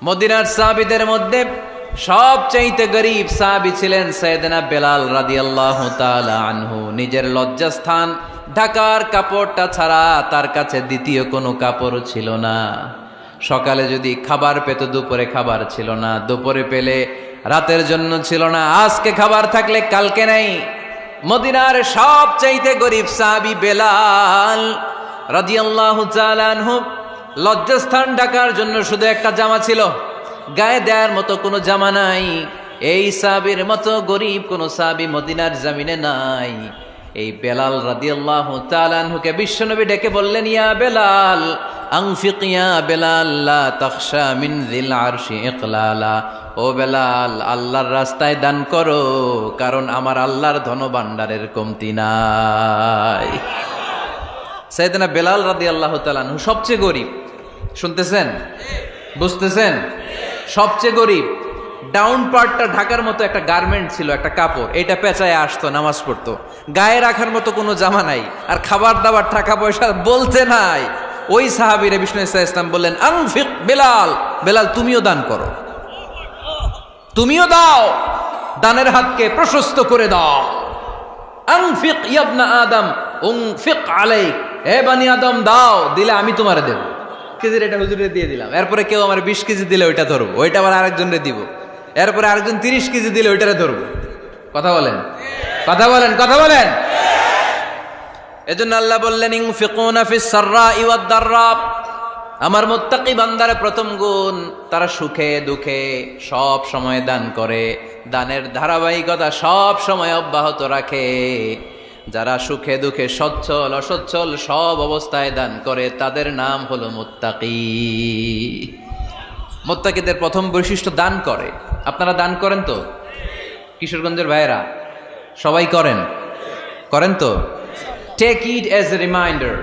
মদিনার সাহাবীদের মধ্যে সবচাইতে গরীব সাহাবী ছিলেন সাইয়েদনা বেলাল রাদিয়াল্লাহু তাআলা আনহু। নিজের লজ্জাস্থান ঢাকার কাপড়টা ছাড়া তার কাছে দ্বিতীয় কোনো কাপড় ছিল না। সকালে যদি খাবার পেত, দুপুরে খাবার ছিল না, দুপুরে পেলে রাতের জন্য ছিল না, আজকে খাবার থাকলে কালকে নাই। মদিনার সবচাইতে গরীব সাহাবী বেলাল রাদিয়াল্লাহু তাআলা আনহু, লজ্জাস্থান ঢাকার জন্য শুধু একটা জামা ছিল, গায়ে দেওয়ার মতো কোনো জামা নাই। এই সাহাবীর মতো গরীব কোনো সাহাবী মদিনার জমিনে নাই। এই বেলাল রাদিয়াল্লাহু তাআলা আনহুকে বিশ্বনবী ডেকে বললেন, ইয়া বেলাল আনফিক ইয়া বেলাল লা তাখশা মিন যিল আরশি ইকলালা। ও বেলাল, আল্লাহর রাস্তায় দান করো, কারণ আমার আল্লাহর ধনভাণ্ডারের কমতি নাই। সাইয়েদনা বেলাল রাদিয়াল্লাহু তাআলা আনহু সবচেয়ে গরীব। শুনতেছেন? বুঝতেছেন? সবচেয়ে গরীব। ডাউন পার্টটা ঢাকার মতো একটা গার্মেন্ট ছিল, একটা কাপড়, এটা পেঁচায় আসতো, নামাজ পড়তো। গায়ে রাখার মতো কোনো জামা নাই, আর খাবার দাবার টাকা পয়সা বলতে নাই। ওই সাহাবীরে বিষ্ণু ইসা ইসলাম বললেন, আনফিক বেলাল, বেলাল তুমিও দান করো, তুমিও দাও, দানের হাতকে প্রশস্ত করে দাও। আনফিক ইবনা আদম উনফিক আলাইক, হে বানি আদম দাও, দিলে আমি তোমারে দেব। কেজির এটা হুজুরে দিয়ে দিলাম, এরপরে কেউ আমার 20 কেজি দিলে ওইটা ধরবো, ওইটা আবার আরেকজনরে দিব, এরপরে আরেকজন 30 কেজি দিলে ওইটারে ধরবো। কথা বলেন, কথা বলেন, কথা বলেন। এজন্য আল্লাহ বললেন, ইনফিকুনা ফিস সাররাই ওয়াদ দাররা। আমার মুত্তাকি বান্দার প্রথম গুণ, তারা সুখে দুঃখে সব সময় দান করে, দানের ধারাবাহিকতা সব সময় অব্যাহত রাখে। যারা সুখে দুঃখে সচ্ছল অসচ্ছল সব অবস্থায় দান করে, তাদের নাম হলো মুত্তাকি। মুত্তাকিদের প্রথম বৈশিষ্ট্য দান করে। আপনারা দান করেন তো? কিশোরগঞ্জের ভাইয়েরা সবাই করেন? করেন তো? Take it as a reminder.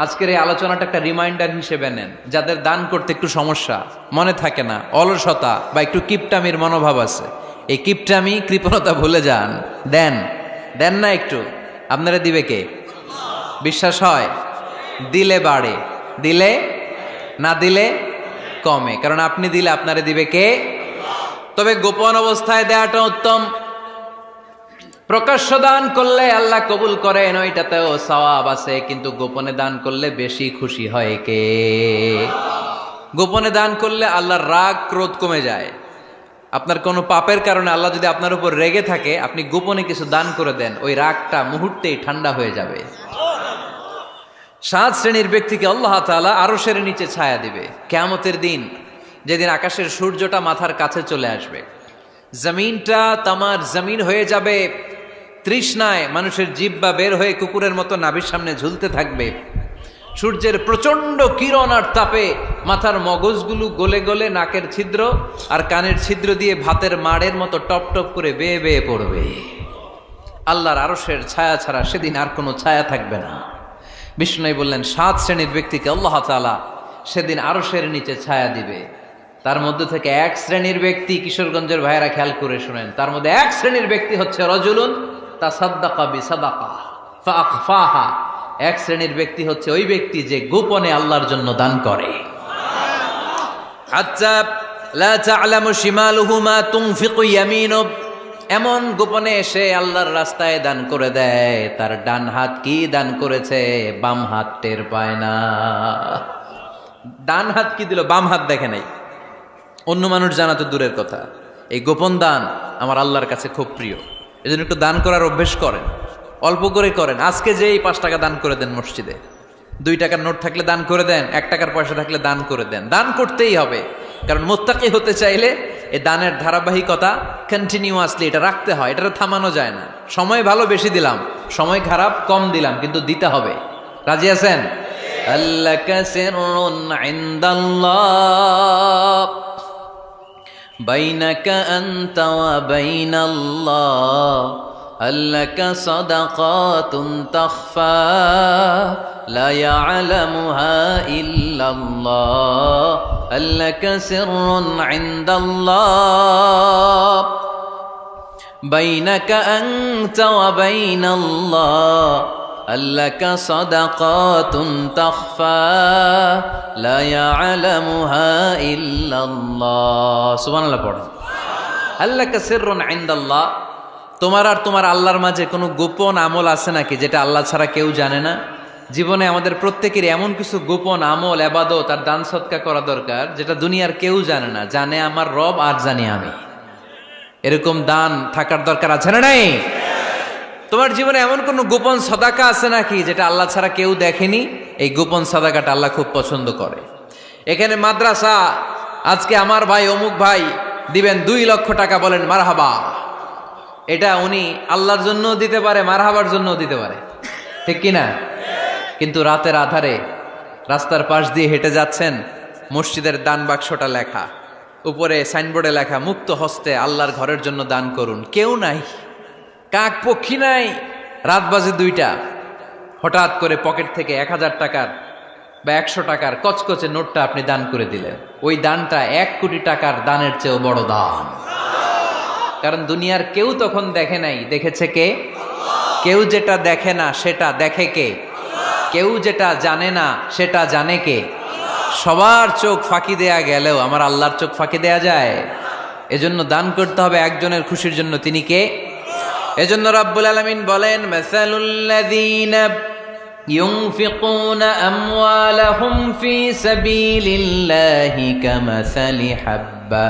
আজকের এই আলোচনাটা একটা রিমাইন্ডার হিসেবে নেন। যাদের দান করতে একটু সমস্যা, মনে থাকে না, অলসতা বা একটু কিপটামির মনোভাব আছে, এই কিপটামি কৃপণতা ভুলে যান, দেন। দেন না একটু, আপনারা দিবে কে? বিশ্বাস হয়? দিলে বাড়ে, দিলে না দিলে কমে, কারণ আপনি দিলে আপনারে দিবে কে? তবে গোপন অবস্থায় দেওয়াটা উত্তম। প্রকাশ্য দান করলে আল্লাহ কবুল করেন, ওইটাতেও সওয়াব আছে, কিন্তু গোপনে দান করলে বেশি খুশি হয় কে? গোপনে দান করলে আল্লাহর রাগ ক্রোধ কমে যায়। আপনার কোনো পাপের কারণে আল্লাহ যদি আপনার উপর রেগে থাকে, আপনি গোপনে কিছু দান করে দেন, ওই রাগটা মুহূর্তেই ঠান্ডা হয়ে যাবে। 7 শ্রেণীর ব্যক্তিকে আল্লাহ তাআলা আরশের নিচে ছায়া দিবে কিয়ামতের দিন, যেদিন আকাশের সূর্যটা মাথার কাছে চলে আসবে, জমিনটা তামার জমিন হয়ে যাবে, তৃষ্ণায় মানুষের জিহ্বা বের হয়ে কুকুরের মতো নাভির সামনে ঝুলতে থাকবে। সূর্যের প্রচন্ড কিরণ আর তাপে মাথার মগজগুলো গলে গলে নাকের ছিদ্র আর কানের ছিদ্র দিয়ে ভাতের মাড়ের মতো টপ টপ করে বেয়ে বেয়ে পড়বে। আল্লাহর আরশের ছায়া ছাড়া সেদিন আর কোনো ছায়া থাকবে না। বিষ্ণু বললেন, 7 শ্রেণীর ব্যক্তিকে আল্লাহ তাআলা সেদিন আরশের নিচে ছায়া দিবে। তার মধ্যে থেকে 1 শ্রেণীর ব্যক্তি, কিশোরগঞ্জের ভাইয়েরা খেয়াল করে শুনেন, তার মধ্যে 1 শ্রেণীর ব্যক্তি হচ্ছে রাজুলুন তাসাদ্দাকা বিসাদাকা ফাআখফাহা। 1 শ্রেণীর ব্যক্তি হচ্ছে ওই ব্যক্তি যে গোপনে আল্লাহর জন্য দান করে। হাত্তা লা তা'লামু শিমালুহু মা তুনফিকু ইয়ামিনু, এমন গোপনে এসে আল্লাহর রাস্তায় দান করে দেয়, তার ডান হাত কি দান করেছে বাম হাত টের পায় না। ডান হাত কি দিল, বাম হাত দেখে নাই। অন্য মানুষ জানা তো দূরের কথা, এই গোপন দান আমার আল্লাহর কাছে খুব প্রিয়। এজন্য একটু দান করার অভ্যেস করেন, অল্প করে করেন। আজকে যেই 5 টাকা দান করে দেন মসজিদে, 2 টাকার নোট থাকলে দান করে দেন, 1 টাকার পয়সা থাকলে দান করে দেন। দান করতেই হবে, কারণ মুত্তাকি হতে চাইলে এই দানের ধারাবাহিকতা কন্টিনিউয়াসলি এটা রাখতে হয়, এটা থামানো যায় না। সময় ভালো বেশি দিলাম, সময় খারাপ কম দিলাম, কিন্তু দিতে হবে। রাজি আছেন? আল্লাকা সিররুন ইনদাল্লাহ বাইনাকা আনতা ওয়া বাইনাল্লাহ, আল্লাকা সাদাকাতুন তাখফা লা ইয়ালামুহা ইল্লাল্লাহ, আল্লাকা সিররুন ইনদাল্লাহ বাইনাকা আনতা ওয়া বাইনাল্লাহ, আল্লাকা সাদাকাতুন তাখফা লা ইয়ালামুহা ইল্লাল্লাহ। সুবহানাল্লাহ পড়েন। আল্লাকা সিররুন ইনদাল্লাহ, তোমার আর তোমার আল্লাহর মাঝে কোনো গোপন আমল আছে নাকি যেটা আল্লাহ ছাড়া কেউ জানে না? জীবনে আমাদের প্রত্যেকেরই এমন কিছু গোপন আমল, ইবাদত আর দান সদকা করা দরকার যেটা দুনিয়ার কেউ জানে না, জানে আমার রব আর জানি আমি। এরকম দান থাকার দরকার আছে না নাই? তোমার জীবনে এমন কোন গোপন সাদাকা আছে নাকি যেটা আল্লাহ ছাড়া কেউ দেখেনি? এই গোপন সাদাকাটা আল্লাহ খুব পছন্দ করে। এখানে মাদ্রাসা, আজকে আমার ভাই অমুক ভাই দিবেন 2 লক্ষ টাকা, বলেন মারহাবা। এটা উনি আল্লাহর জন্য দিতে পারে, মারহাবার জন্য দিতে পারে, ঠিক কিনা? কিন্তু রাতের আধারে রাস্তার পাশ দিয়ে হেঁটে যাচ্ছেন, মসজিদের দান বাক্সটা লেখা, উপরে সাইনবোর্ডে লেখা মুক্ত হস্তে আল্লাহর ঘরের জন্য দান করুন। কেউ নাই, কাক পক্ষী নাই, রাত বাজে 2টা, হঠাৎ করে পকেট থেকে 1000 টাকার বা 100 টাকার কচকচে নোটটা আপনি দান করে দিলেন। ওই দানটা 1 কোটি টাকার দানের চেয়েও বড় দান। কারণ দুনিয়ার কেউ তখন দেখে নাই, দেখেছে কে? কেউ যেটা দেখে না সেটা দেখে কে? কেউ যেটা জানে না সেটা জানে কে? সবার চোখ ফাঁকি দেয়া গেলেও আমার আল্লাহর চোখ ফাঁকি দেয়া যায়? এজন্য দান করতে হবে একজনের খুশির জন্য, তিনি কে? এজন্য রাব্বুল আলামিন বলেন, মাসালুল্লাযীনা ইউনফিকুনা আমওয়ালাহুম ফি সাবিলিল্লাহি কামাসালি হাব্বা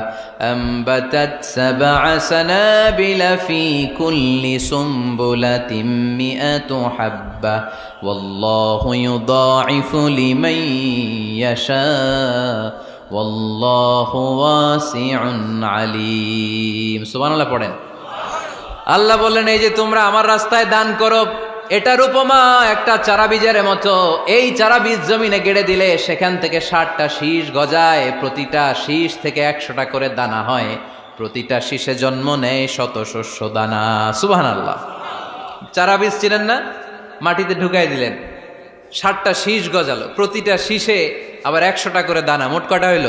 আমবাতাত সাবআ সানাবিলা ফি কুল্লি সুমবুলাতিন মিআতু হাব্বা ওয়াল্লাহু ইউদাঈফু লিমান ইয়াশা ওয়াল্লাহু ওয়াসিউন আলীম। সুবহানাল্লাহ পড়েন। আল্লাহ বললেন, এই যে তোমরা আমার রাস্তায় দান করো, এটার উপমা একটা চারা বীজের মতো। এই চারা বীজ জমিনে গেড়ে দিলে সেখান থেকে 60টা শীষ গজায়, প্রতিটা শীষ থেকে 100টা করে দানা হয়, প্রতিটা শীষে জন্ম নেয় শত শস্য দানা। সুবহানাল্লাহ। চারা বীজ ছিলেন না, মাটিতে ঢুকাই দিলেন, 60টা শীষ গজালো, প্রতিটা শীষে আবার 100টা করে দানা, মোট কটা হইল?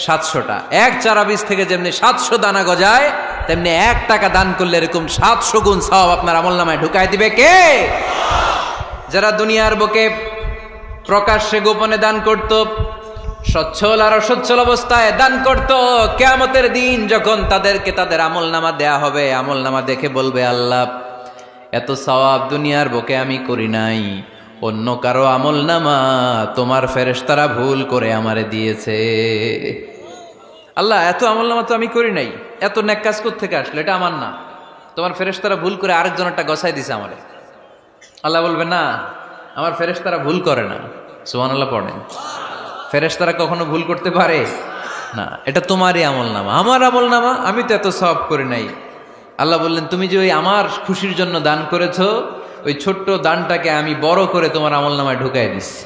700টা। এক চারা বীজ থেকে যেমনি 700 দানা গজায়, তেমনি 1 টাকা দান করলে এরকম 700 গুণ সওয়াব আপনার আমলনামায় ঢুকাই দিবে কে? যারা দুনিয়ার বুকে প্রকাশ্যে গোপনে দান করত, সচ্ছল আর অসচ্ছল অবস্থায় দান করত, কিয়ামতের দিন যখন তাদেরকে তাদের আমলনামা দেয়া হবে, আমলনামা দেখে বলবে, আল্লাহ এত সওয়াব দুনিয়ার বুকে আমি করি নাই, অন্য কারো আমলনামা তোমার ফেরেশতারা ভুল করে আমারে দিয়েছে। আল্লাহ এত আমলনামা তো আমি করি নাই, এত নেক কাজ কোত্থেকে আসলো? এটা আমার না, তোমার ফেরেশতারা ভুল করে আরেকজনেরটা গছাই দিছে আমারে। আল্লাহ বলবে, না, আমার ফেরেশতারা ভুল করে না। সুবহানাল্লাহ পড়েন। ফেরেশতারা কখনো ভুল করতে পারে না, এটা তোমারই আমলনামা, আমার আমলনামা, আমি তো এত সওয়াব করি নাই। আল্লাহ বললেন, তুমি যে ওই আমার খুশির জন্য দান করেছো, ওই ছোট্ট দানটাকে আমি বড় করে তোমার আমলনামায় ঢুকাই দিচ্ছি।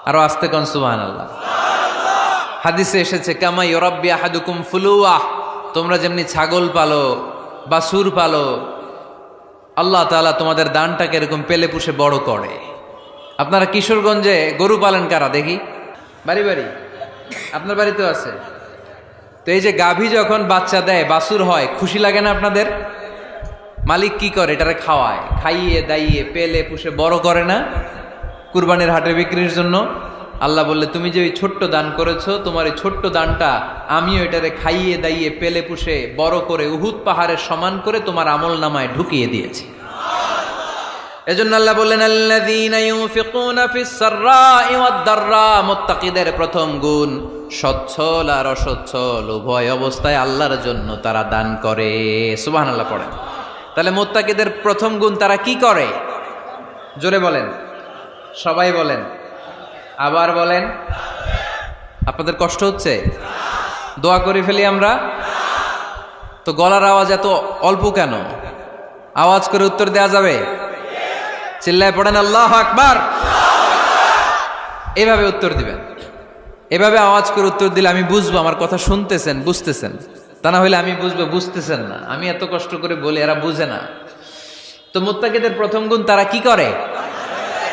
আরো আস্তে কোন সুবহানাল্লাহ। হাদিসে এসেছে, কামা ইউরাব্বি আহাদুকুম ফুলুয়াহ, তোমরা যেমনি ছাগল পালো, বাছুর পালো, আল্লাহ তাআলা তোমাদের দানটাকে এরকম পেলে পুষে বড় করে। আপনারা কিশোরগঞ্জে গরু পালেন কারা দেখি? বাড়ি বাড়ি, আপনার বাড়িতেও আছে। তো এই যে গাভী যখন বাচ্চা দেয়, বাছুর হয়, খুশি লাগে না আপনাদের? মালিক কি করে? এটারে খাওয়ায়, খাইয়ে দাইয়ে পেলে পুষে বড় করে না? কুরবানির হাটে বিক্রির জন্য। আল্লাহ বললে, তুমি যে ওই ছোট্ট দান করেছো, তোমার এই ছোট্ট দানটা আমিও এটারে খাইয়ে দাইয়ে পেলে পুষে বড় করে উহুদ পাহাড়ের সমান করে তোমার আমলনামায় ঢুকিয়ে দিয়েছি। এজন্য আল্লাহ বললেন, আল্লাযীনা ইউনফিকুনা ফিস সাররাই ওয়াদ দাররা, মুত্তাকিদের প্রথম গুণ সচ্ছল আর অসচ্ছল উভয় অবস্থায় আল্লাহর জন্য তারা দান করে। সুবহানাল্লাহ পড়েন। তাহলে মুত্তাকিদের প্রথম গুণ, তারা কি করে? জোরে বলেন, সবাই বলেন, আবার বলেন। আপনাদের কষ্ট হচ্ছে? দোয়া করে ফেলি আমরা তো। গলার আওয়াজ এত অল্প কেন? আওয়াজ করে উত্তর দেয়া যাবে? চিল্লায় পড়েন আল্লাহু আকবার। এভাবে উত্তর দিবেন, এভাবে আওয়াজ করে উত্তর দিলে আমি বুঝবো আমার কথা শুনতেছেন, বুঝতেছেন। তা না হইলে আমি বুঝবো বুঝতেছেন না, আমি এত কষ্ট করে বলি এরা বুঝে না। তো মুত্তাকিদের প্রথম গুণ, তারা কি করে?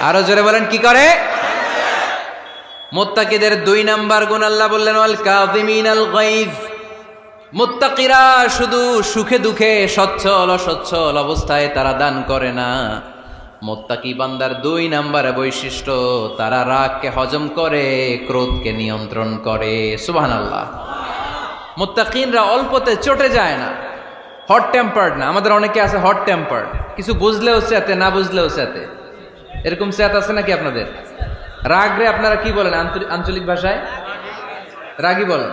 আরো জোরে বলেন, কি করে? মুত্তাকিদের 2 নাম্বার গুণ আল্লাহ বললেন, ওয়াল কাযিমিনাল গায়জ। মুত্তাকিরা শুধু সুখে দুঃখে, সচ্ছল অসচ্ছল অবস্থায় তারা দান করে না, মুত্তাকি বান্দার 2 নম্বরে বৈশিষ্ট্য, তারা রাগকে হজম করে, ক্রোধকে নিয়ন্ত্রণ করে। সুবহানাল্লাহ। মুত্তাকিনরা অল্পতে চটে যায় না, হট টেম্পার্ড না। আমাদের অনেকে আছে হট টেম্পার্ড, কিছু বুঝলেও চেতে, না বুঝলেও চেতে। এরকম চেত আছে নাকি আপনাদের? রাগরে আপনারা কি বলেন আঞ্চলিক ভাষায়? রাগী বলেন।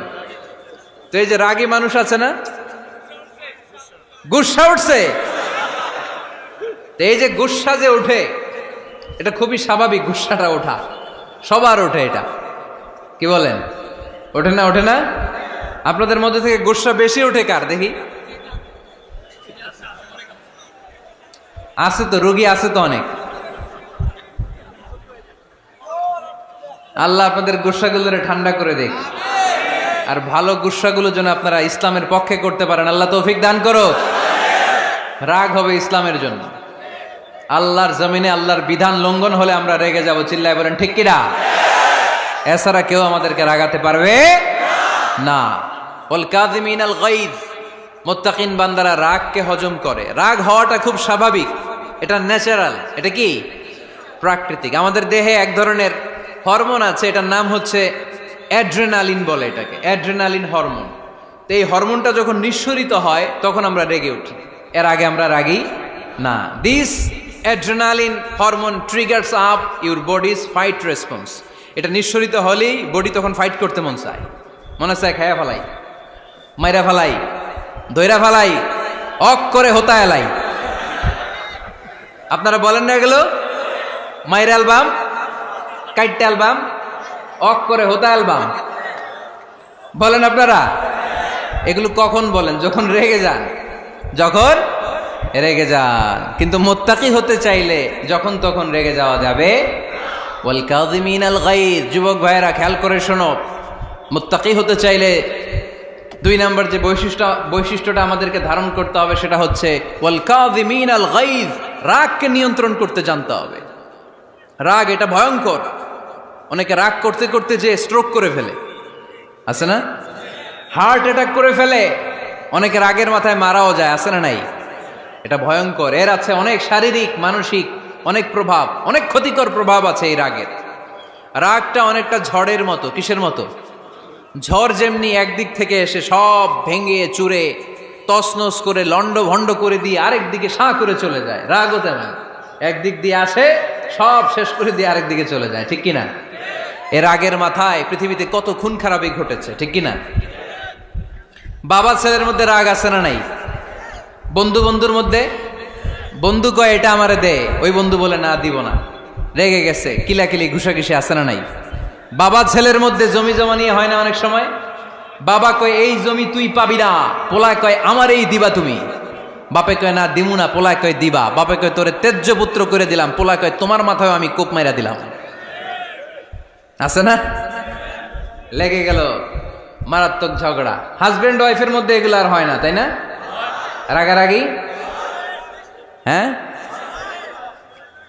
তো এই যে রাগী মানুষ আছে না, গুসা উঠছে, এই যে গুসা যে ওঠে, এটা খুবই স্বাভাবিক। গুসাটা ওঠা সবার ওঠে, এটা কি বলেন? ওঠে না? ওঠে না? আপনাদের মধ্যে থেকে গুসা বেশি ওঠে কার দেখি? আছে তো, রোগী আছে তো অনেক। আল্লাহ আপনাদের গুসাগুলোরে ঠান্ডা করে দেখ, আর ভালো গুসাগুলো যেন আপনারা ইসলামের পক্ষে করতে পারেন। আল্লাহ তৌফিক দান করো। রাগ হবে ইসলামের জন্য। আল্লাহর জমিনে আল্লাহর বিধান লঙ্ঘন হলে আমরা রেগে যাব। চিল্লায় বলেন ঠিক কিনা? এছাড়া কেউ আমাদেরকে রাগাতে পারবে না। ওয়াল কাযিমিনাল গায়জ, মুত্তাকিন বান্দারা রাগকে হজম করে। রাগ হওয়াটা খুব স্বাভাবিক, এটা ন্যাচারাল, এটা কি প্রাকৃতিক। আমাদের দেহে এক ধরনের হরমোন আছে, এটার নাম হচ্ছে অ্যাড্রেনালিন বলে এটাকে, অ্যাড্রেনালিন হরমোন। তো এই হরমোনটা যখন নিঃসরিত হয় তখন আমরা রেগে উঠি, এর আগে আমরা রাগি না। This adrenaline hormone triggers up your bodies fight response. এটা নিঃসরিত হলেই বডি তখন ফাইট করতে মন চায়, মনে চায় খায়া ফেলাই, মাইরা ফেলাই, দইরা ফেলাই, অক করে হোতা এলাই। আপনারা বলেন না এগুলো? মাইরা অ্যালবাম, কাইটটা অ্যালবাম, অক করে হোতা অ্যালবাম বলেন আপনারা? এগুলো কখন বলেন? যখন রেগে যান, যখন রেগে যান। কিন্তু মুত্তাকি হতে চাইলে যখন তখন রেগে যাওয়া যাবে। ওয়াল কাযিমিনাল গায়জ, যুবক ভাইয়েরা খেয়াল করে শোনো, মুত্তাকি হতে চাইলে 2 নম্বর যে বৈশিষ্ট্যটা আমাদেরকে ধারণ করতে হবে সেটা হচ্ছে ওয়াল কাযিমিনাল গায়জ, রাগকে নিয়ন্ত্রণ করতে জানতে হবে। রাগ এটা ভয়ঙ্কর। অনেকে রাগ করতে করতে যে স্ট্রোক করে ফেলে, আছে না? হার্ট অ্যাটাক করে ফেলে। অনেকে রাগের মাথায় মারাও যায়, আছে না নাই? এটা ভয়ঙ্কর। এর আছে অনেক শারীরিক, মানসিক অনেক প্রভাব, অনেক ক্ষতিকর প্রভাব আছে এই রাগের। রাগটা অনেকটা ঝড়ের মতো। কিসের মতো? ঝড় যেমনি একদিক থেকে এসে সব ভেঙে চুরে তছনছ করে লন্ড ভন্ড করে দিয়ে আরেক দিকে সাঁ করে চলে যায়, রাগও তেমন একদিক দিয়ে আসে, সব শেষ করে দিয়ে আরেক দিকে চলে যায়, ঠিক কিনা? এর রাগের মাথায় পৃথিবীতে কত খুন খারাপি ঘটেছে, ঠিক কিনা? বাবা ছেলের মধ্যে রাগ আছে না নাই? বন্ধু বন্ধুর মধ্যে, বন্ধু কয় এটা আমারে দে, ওই বন্ধু বলে না দিব না, রেগে গেছে, কিলাকিলি ঘুষাঘুষি আছে না নাই? বাবা ছেলের মধ্যে জমি জমা নিয়ে হয় না অনেক সময়? বাবা কয় এই জমি তুই পাবি না, পোলায় কয় আমার এই দিবা তুমি। বাপে কয় না দিমু না, পোলায় কয় দিবা। বাপে কয় তোরে তেজ্য পুত্র করে দিলাম, পোলায় কয় তোমার মাথায় আমি কোপ মাইরা দিলাম। আছে না? লেগে গেল, মারাত্মক ঝগড়া। হাজবেন্ড ওয়াইফের মধ্যে এগুলো আর হয় না, তাই না? রাগারাগি হ্যাঁ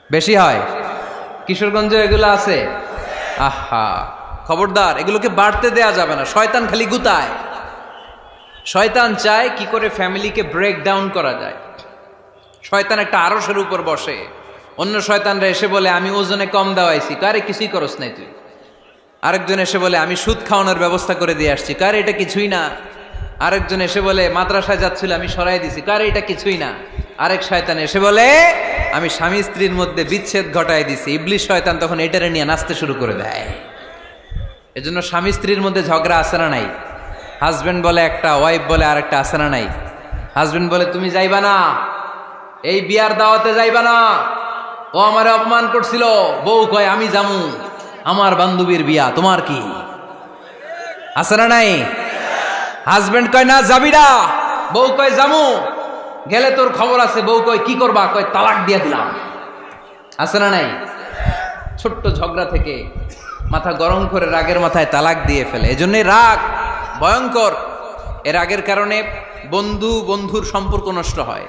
বেশি হয়। কিশোরগঞ্জে এগুলো আছে। আহা, খবরদার, এগুলোকে বাড়তে দেয়া যাবে না। শয়তান খালি গুতায়। শয়তান চায় কি করে ফ্যামিলিকে ব্রেক ডাউন করা যায়। শয়তান একটা আরশের উপর বসে, অন্য শয়তানরা এসে বলে আমি ওজনে কম দেওয়াইছি, কারে কিছুই করস নাই তুই। আরেকজন এসে বলে আমি সুদ খাওয়ানোর ব্যবস্থা করে দিয়ে আসছি, কারে এটা কিছুই না। আরেকজন এসে বলে মাদ্রাসায় যাচ্ছিল আমি সরাই দিছি, কারে এটা কিছুই না। আরেক শয়তান এসে বলে আমি স্বামী স্ত্রীর মধ্যে বিচ্ছেদ ঘটাই দিছি। ইবলিশ শয়তান তখন এটারে নিয়ে নাচতে শুরু করে দেয়। এজন্য স্বামী স্ত্রীর মধ্যে ঝগড়া আছে না নাই? হাজবেন্ড বলে একটা, ওয়াইফ বলে আরেকটা, আছে না নাই? হাজবেন্ড বলে তুমি যাইবা না, এই বিয়ার দাওয়াতে যাইবা না, ও আমারে অপমান করছিল। বউ কয় আমি যামু, আমার বান্ধবীর বিয়া, তোমার কি? আছে না নাই? হাজবেন্ড কয় না যাবি না, বউ কয় যামু, গেলে তোর খবর আছে। বউ কয় কি করবা? কয় তালাক দিয়া দিলাম। আছে না নাই? ছোট্ট ঝগড়া থেকে মাথা গরম করে রাগের মাথায় তালাক দিয়ে ফেলে। এজন্যই রাগ ভয়ঙ্কর। এর রাগের কারণে বন্ধু বন্ধুর সম্পর্ক নষ্ট হয়,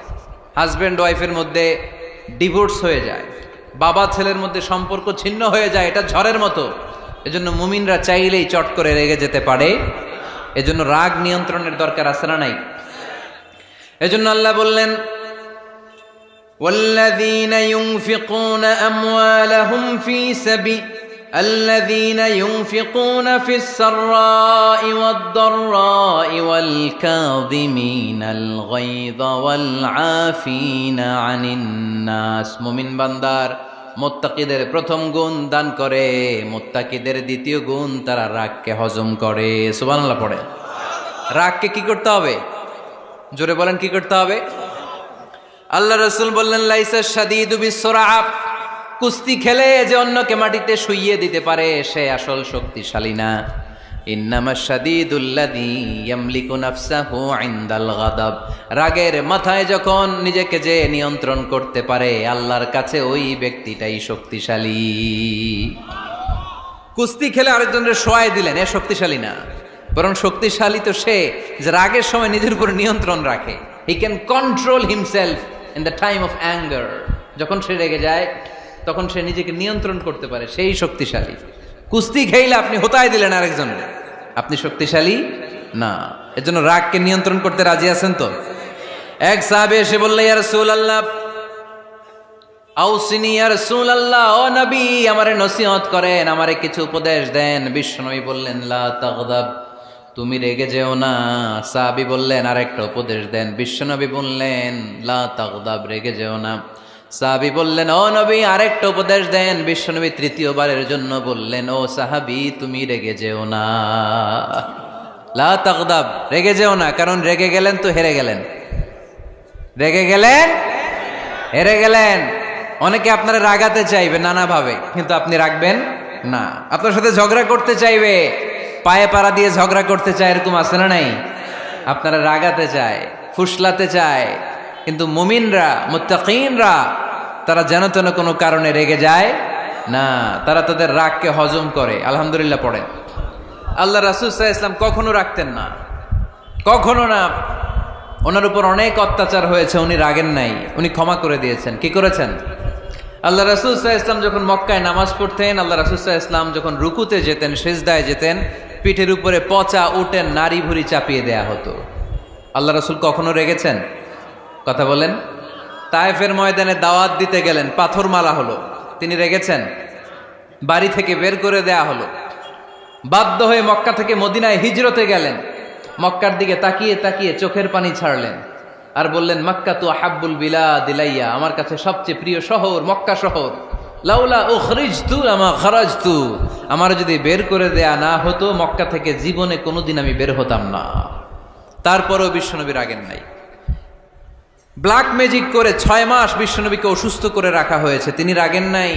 হাজব্যান্ড ওয়াইফের মধ্যে ডিভোর্স হয়ে যায়, বাবা ছেলের মধ্যে সম্পর্ক ছিন্ন হয়ে যায়। এটা ঝড়ের মতো। এজন্য মুমিনরা চাইলেই চট করে রেগে যেতে পারে। এজন্য রাগ নিয়ন্ত্রণের দরকার আছে না নাই? এজন্য আল্লাহ বললেন والذين ينفقون أموالهم في سبيل الذين ينفقون في السراء والضراء والكاظمين الغيظ والعافين عن الناس মুমিন বান্দার মুত্তাকিদের প্রথম গুণ দান করে, মুত্তাকিদের দ্বিতীয় গুণ তারা রাগকে হজম করে। সুবহানাল্লাহ পড়ে। রাগকে কি করতে হবে? জোরে বলেন, কি করতে হবে? আল্লাহ রাসূল বললেন, লাইসা শাদীদু বিসসুরআ, কুস্তি খেলে যে অন্যকে মাটিতে শুইয়ে দিতে পারে সে আসল শক্তিশালী না। ইন্নামাশ শাদীদুল্লাযী ইয়ামলিকু নাফসাহু ইনদাল গাদাব, রাগের মাথায় যখন নিজেকে যে নিয়ন্ত্রণ করতে পারে আল্লাহর কাছে ওই ব্যক্তিটাই শক্তিশালী। কুস্তি খেলে আরেকজনের শোয়ায় দিলেন, এ শক্তিশালী না, বরং শক্তিশালী তো সে যে রাগের সময় নিজের উপর নিয়ন্ত্রণ রাখে। He can control himself in the time of anger. যখন সে রেগে যায় তখন সে নিজেকে নিয়ন্ত্রণ করতে পারে, সেই শক্তিশালী। কুস্তি খেইলে আপনি হোতায় দিলেন আরেকজনের, আপনি শক্তিশালী না। এজন্য রাগকে নিয়ন্ত্রণ করতে রাজি আছেন তো? এক সাহাবী এসে বলল, ইয়া রাসূলুল্লাহ আউসিনি, ইয়া রাসূলুল্লাহ, ও নবী আমারে নসিহত করেন, আমারে কিছু উপদেশ দেন। বিশ্বনবী বললেন, লা তাগদাব, তুমি রেগে যেও না। সাহাবী বললেন, আরেকটা উপদেশ দেন। বিশ্বনবী বললেন, লা তাগদাব, রেগে যেও না। সাহাবী বললেন, ও নবী আরেকটা উপদেশ দেন। বিশ্বনবী তৃতীয়বারের জন্য বললেন, ও সাহাবী তুমি রেগে যেও না, লা তাগদাব, রেগে যেও না। কারণ রেগে গেলেন তো হেরে গেলেন, রেগে গেলেন হেরে গেলেন। অনেকে আপনারা রাগাতে চাইবে নানাভাবে, কিন্তু আপনি রাখবেন না। আপনার সাথে ঝগড়া করতে চাইবে, পায়ে পাড়া দিয়ে ঝগড়া করতে চায়, এরকম আছে না নাই? আপনারা রাগাতে চায়, ফুসলাতে চায়, কিন্তু মুমিনরা, মুত্তাকিনরা তারা যেন তেন কোনো কারণে রেগে যায় না, তারা তাদের রাগকে হজম করে। আলহামদুলিল্লাহ পড়েন। আল্লাহ রাসূল সাল্লাল্লাহু আলাইহি ওয়াসাল্লাম কখনো রাগতেন না, কখনো না। ওনার উপর অনেক অত্যাচার হয়েছে, উনি রাগেন নাই, উনি ক্ষমা করে দিয়েছেন। কি করেছেন? আল্লাহ রাসূল সাল্লাল্লাহু আলাইহি ওয়াসাল্লাম যখন মক্কায় নামাজ পড়তেন, আল্লাহ রাসূল সাল্লাল্লাহু আলাইহি ওয়াসাল্লাম যখন রুকুতে যেতেন, সিজদায় যেতেন, পিঠের উপরে পচা উটের নাড়ি ভুঁড়ি চাপিয়ে দেয়া হতো। আল্লাহ রাসূল কখনো রেগেছেন? কথা বলেন। তায়েফের ময়দানে দাওয়াত দিতে গেলেন, পাথর মারা হলো, তিনি রেগেছেন? বাড়ি থেকে বের করে দেয়া হলো, বাধ্য হয়ে মক্কা থেকে মদিনায় হিজরতে গেলেন। মক্কার দিকে তাকিয়ে তাকিয়ে চোখের পানি ছাড়লেন আর বললেন, মক্কা তু আহাব্বুল বিলাদ ইলাইয়া, আমার কাছে সবচেয়ে প্রিয় শহর মক্কা শহর। লাউলা উখরিজতু আমা খারাজতু, আমার যদি বের করে দেয়া না হতো মক্কা থেকে জীবনে কোনোদিন আমি বের হতাম না। তারপরেও বিশ্বনবী রাগেন নাই। ব্ল্যাক ম্যাজিক করে 6 মাস বিশ্বনবীকে অসুস্থ করে রাখা হয়েছে, তিনি রাগেন নাই।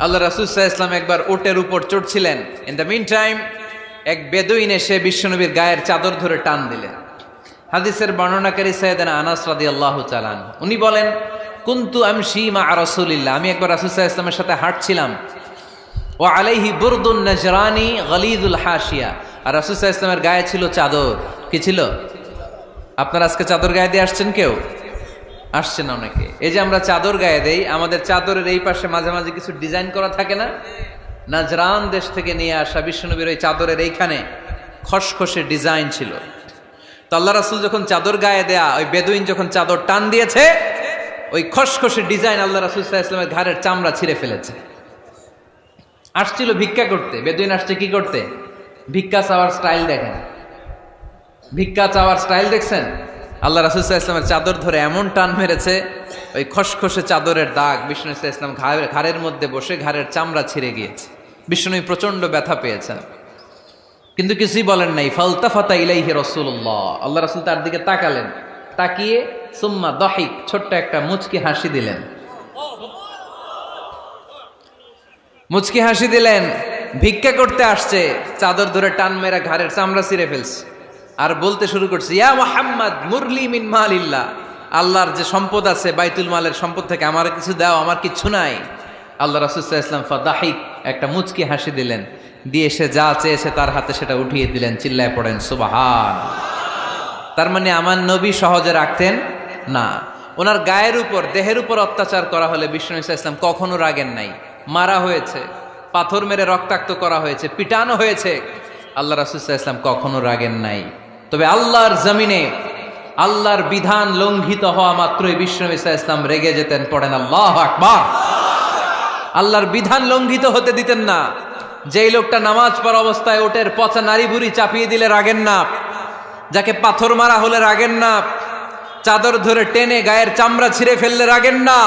আল্লাহ রাসূল সাল্লাল্লাহু আলাইহি ওয়াসাল্লাম একবার উটের উপর চড়ছিলেন। ইন দ্য মিন টাইম এক বেদুইন এসে বিশ্বনবীর গায়ের চাদর ধরে টান দিলেন। হাদিসের বর্ণনাকারী সাইয়েদনা আনাস রাদিয়াল্লাহু তাআলা উনি বলেন, কুনতু আমশি মা রাসূলিল্লাহ, আমি একবার রাসূল সাল্লাল্লাহু আলাইহি ওয়াসাল্লামের সাথে হাঁটছিলাম। ওয়া আলাইহি বুরদুন নাজরানি গলিযুল হাশিয়া, আর রাসূল সাল্লাল্লাহু আলাইহি ওয়াসাল্লামের গায়ে ছিল চাদর। কি ছিল? আপনারা আজকে চাদর গায়ে দিয়ে আসছেন? কেউ আসছেন? অনেকে। এই যে আমরা চাদর গায়ে দেই, আমাদের চাদরের এই পাশে মাঝে মাঝে কিছু ডিজাইন করা থাকে না? নাজরান দেশ থেকে নিয়ে আসা বিশ্বনবীর ওই চাদরের এইখানে খসখসে ডিজাইন ছিল। তো আল্লাহ রাসূল যখন চাদর গায়ে দেয়া, ওই বেদুইন যখন চাদর টান দিয়েছে, ওই খসখসে ডিজাইন আল্লাহ রাসূল সাল্লাল্লাহু আলাইহি ওয়াসাল্লামের ঘাড়ের চামড়া ছিঁড়ে ফেলেছে। আসছিল ভিক্ষা করতে। বেদুইন আসছে কি করতে? ভিক্ষা চাওয়ার স্টাইল দেখেন, ভিক্ষা চাওয়ার স্টাইল দেখছেন? আল্লাহ রাসূল সাল্লাল্লাহু আলাইহি ওয়াসাল্লামের চাদর ধরে এমন টান মেরেছে, ওই খসখসে চাদরের দাগ বিষ্ণু সাল্লাল্লাহু আলাইহি ওয়াসাল্লাম ঘাড়ের মধ্যে বসে ঘাড়ের চামড়া ছিঁড়ে গিয়েছে। বিষ্ণু প্রচন্ড ব্যথা পেয়েছেন, কিন্তু কিছুই বলেন নাই। ফালতাফাতা ইলাইহি রাসূলুল্লাহ, আল্লাহ রাসূল তার দিকে তাকালেন, তাকিয়ে সুম্মা দাহিক, ছোট্ট একটা মুচকি হাসি দিলেন। মুচকি হাসি দিলেন। ভিক্ষা করতে আসছে, চাদর ধরে টান মেরা ঘাড়ের চামড়া ছিঁড়ে ফেলছে, আর বলতে শুরু করছে, ইয়া মুহাম্মদ মুরলি মিন মালিল্লাহ, আল্লাহর যে সম্পদ আছে বাইতুল মালের সম্পদ থেকে আমার কিছু দাও, আমার কিচ্ছু নাই। আল্লাহ রাসূল সাল্লাল্লাহু আলাইহি ওয়াসাল্লাম ফাদাহিক, একটা মুচকি হাসি দিলেন, দিয়ে সে যা চেয়েছে তার হাতে সেটা উঠিয়ে দিলেন। চিল্লায় পড়েন সুবহান। তার মানে আমার নবী সহজে রাখতেন না। ওনার গায়ের উপর, দেহের উপর অত্যাচার করা হলে বিষ্ণু সাল্লাল্লাহু আলাইহি ওয়াসাল্লাম কখনো রাগেন নাই। মারা হয়েছে, পাথর মেরে রক্তাক্ত করা হয়েছে, পিটানো হয়েছে, আল্লাহ রাসূল সাল্লাল্লাহু আলাইহি ওয়াসাল্লাম কখনো রাগেন নাই। তবে আল্লাহর জমিনে আল্লাহর বিধান লঙ্ঘিত হওয়া মাত্রই বিশ্বনবী সাল্লাল্লাহু আলাইহি ওয়াসাল্লাম রেগে যেতেন। পড়েন আল্লাহু আকবার। আল্লাহর বিধান লঙ্ঘিত হতে দিতেন না। যেই লোকটা নামাজ পড়া অবস্থায় ওটের পচা নারী বুড়ি চাপিয়ে দিলে রাগেন না, যাকে পাথর মারা হলে রাগেন না, চাদর ধরে টেনে গায়ের চামড়া ছিঁড়ে ফেললে রাগেন না,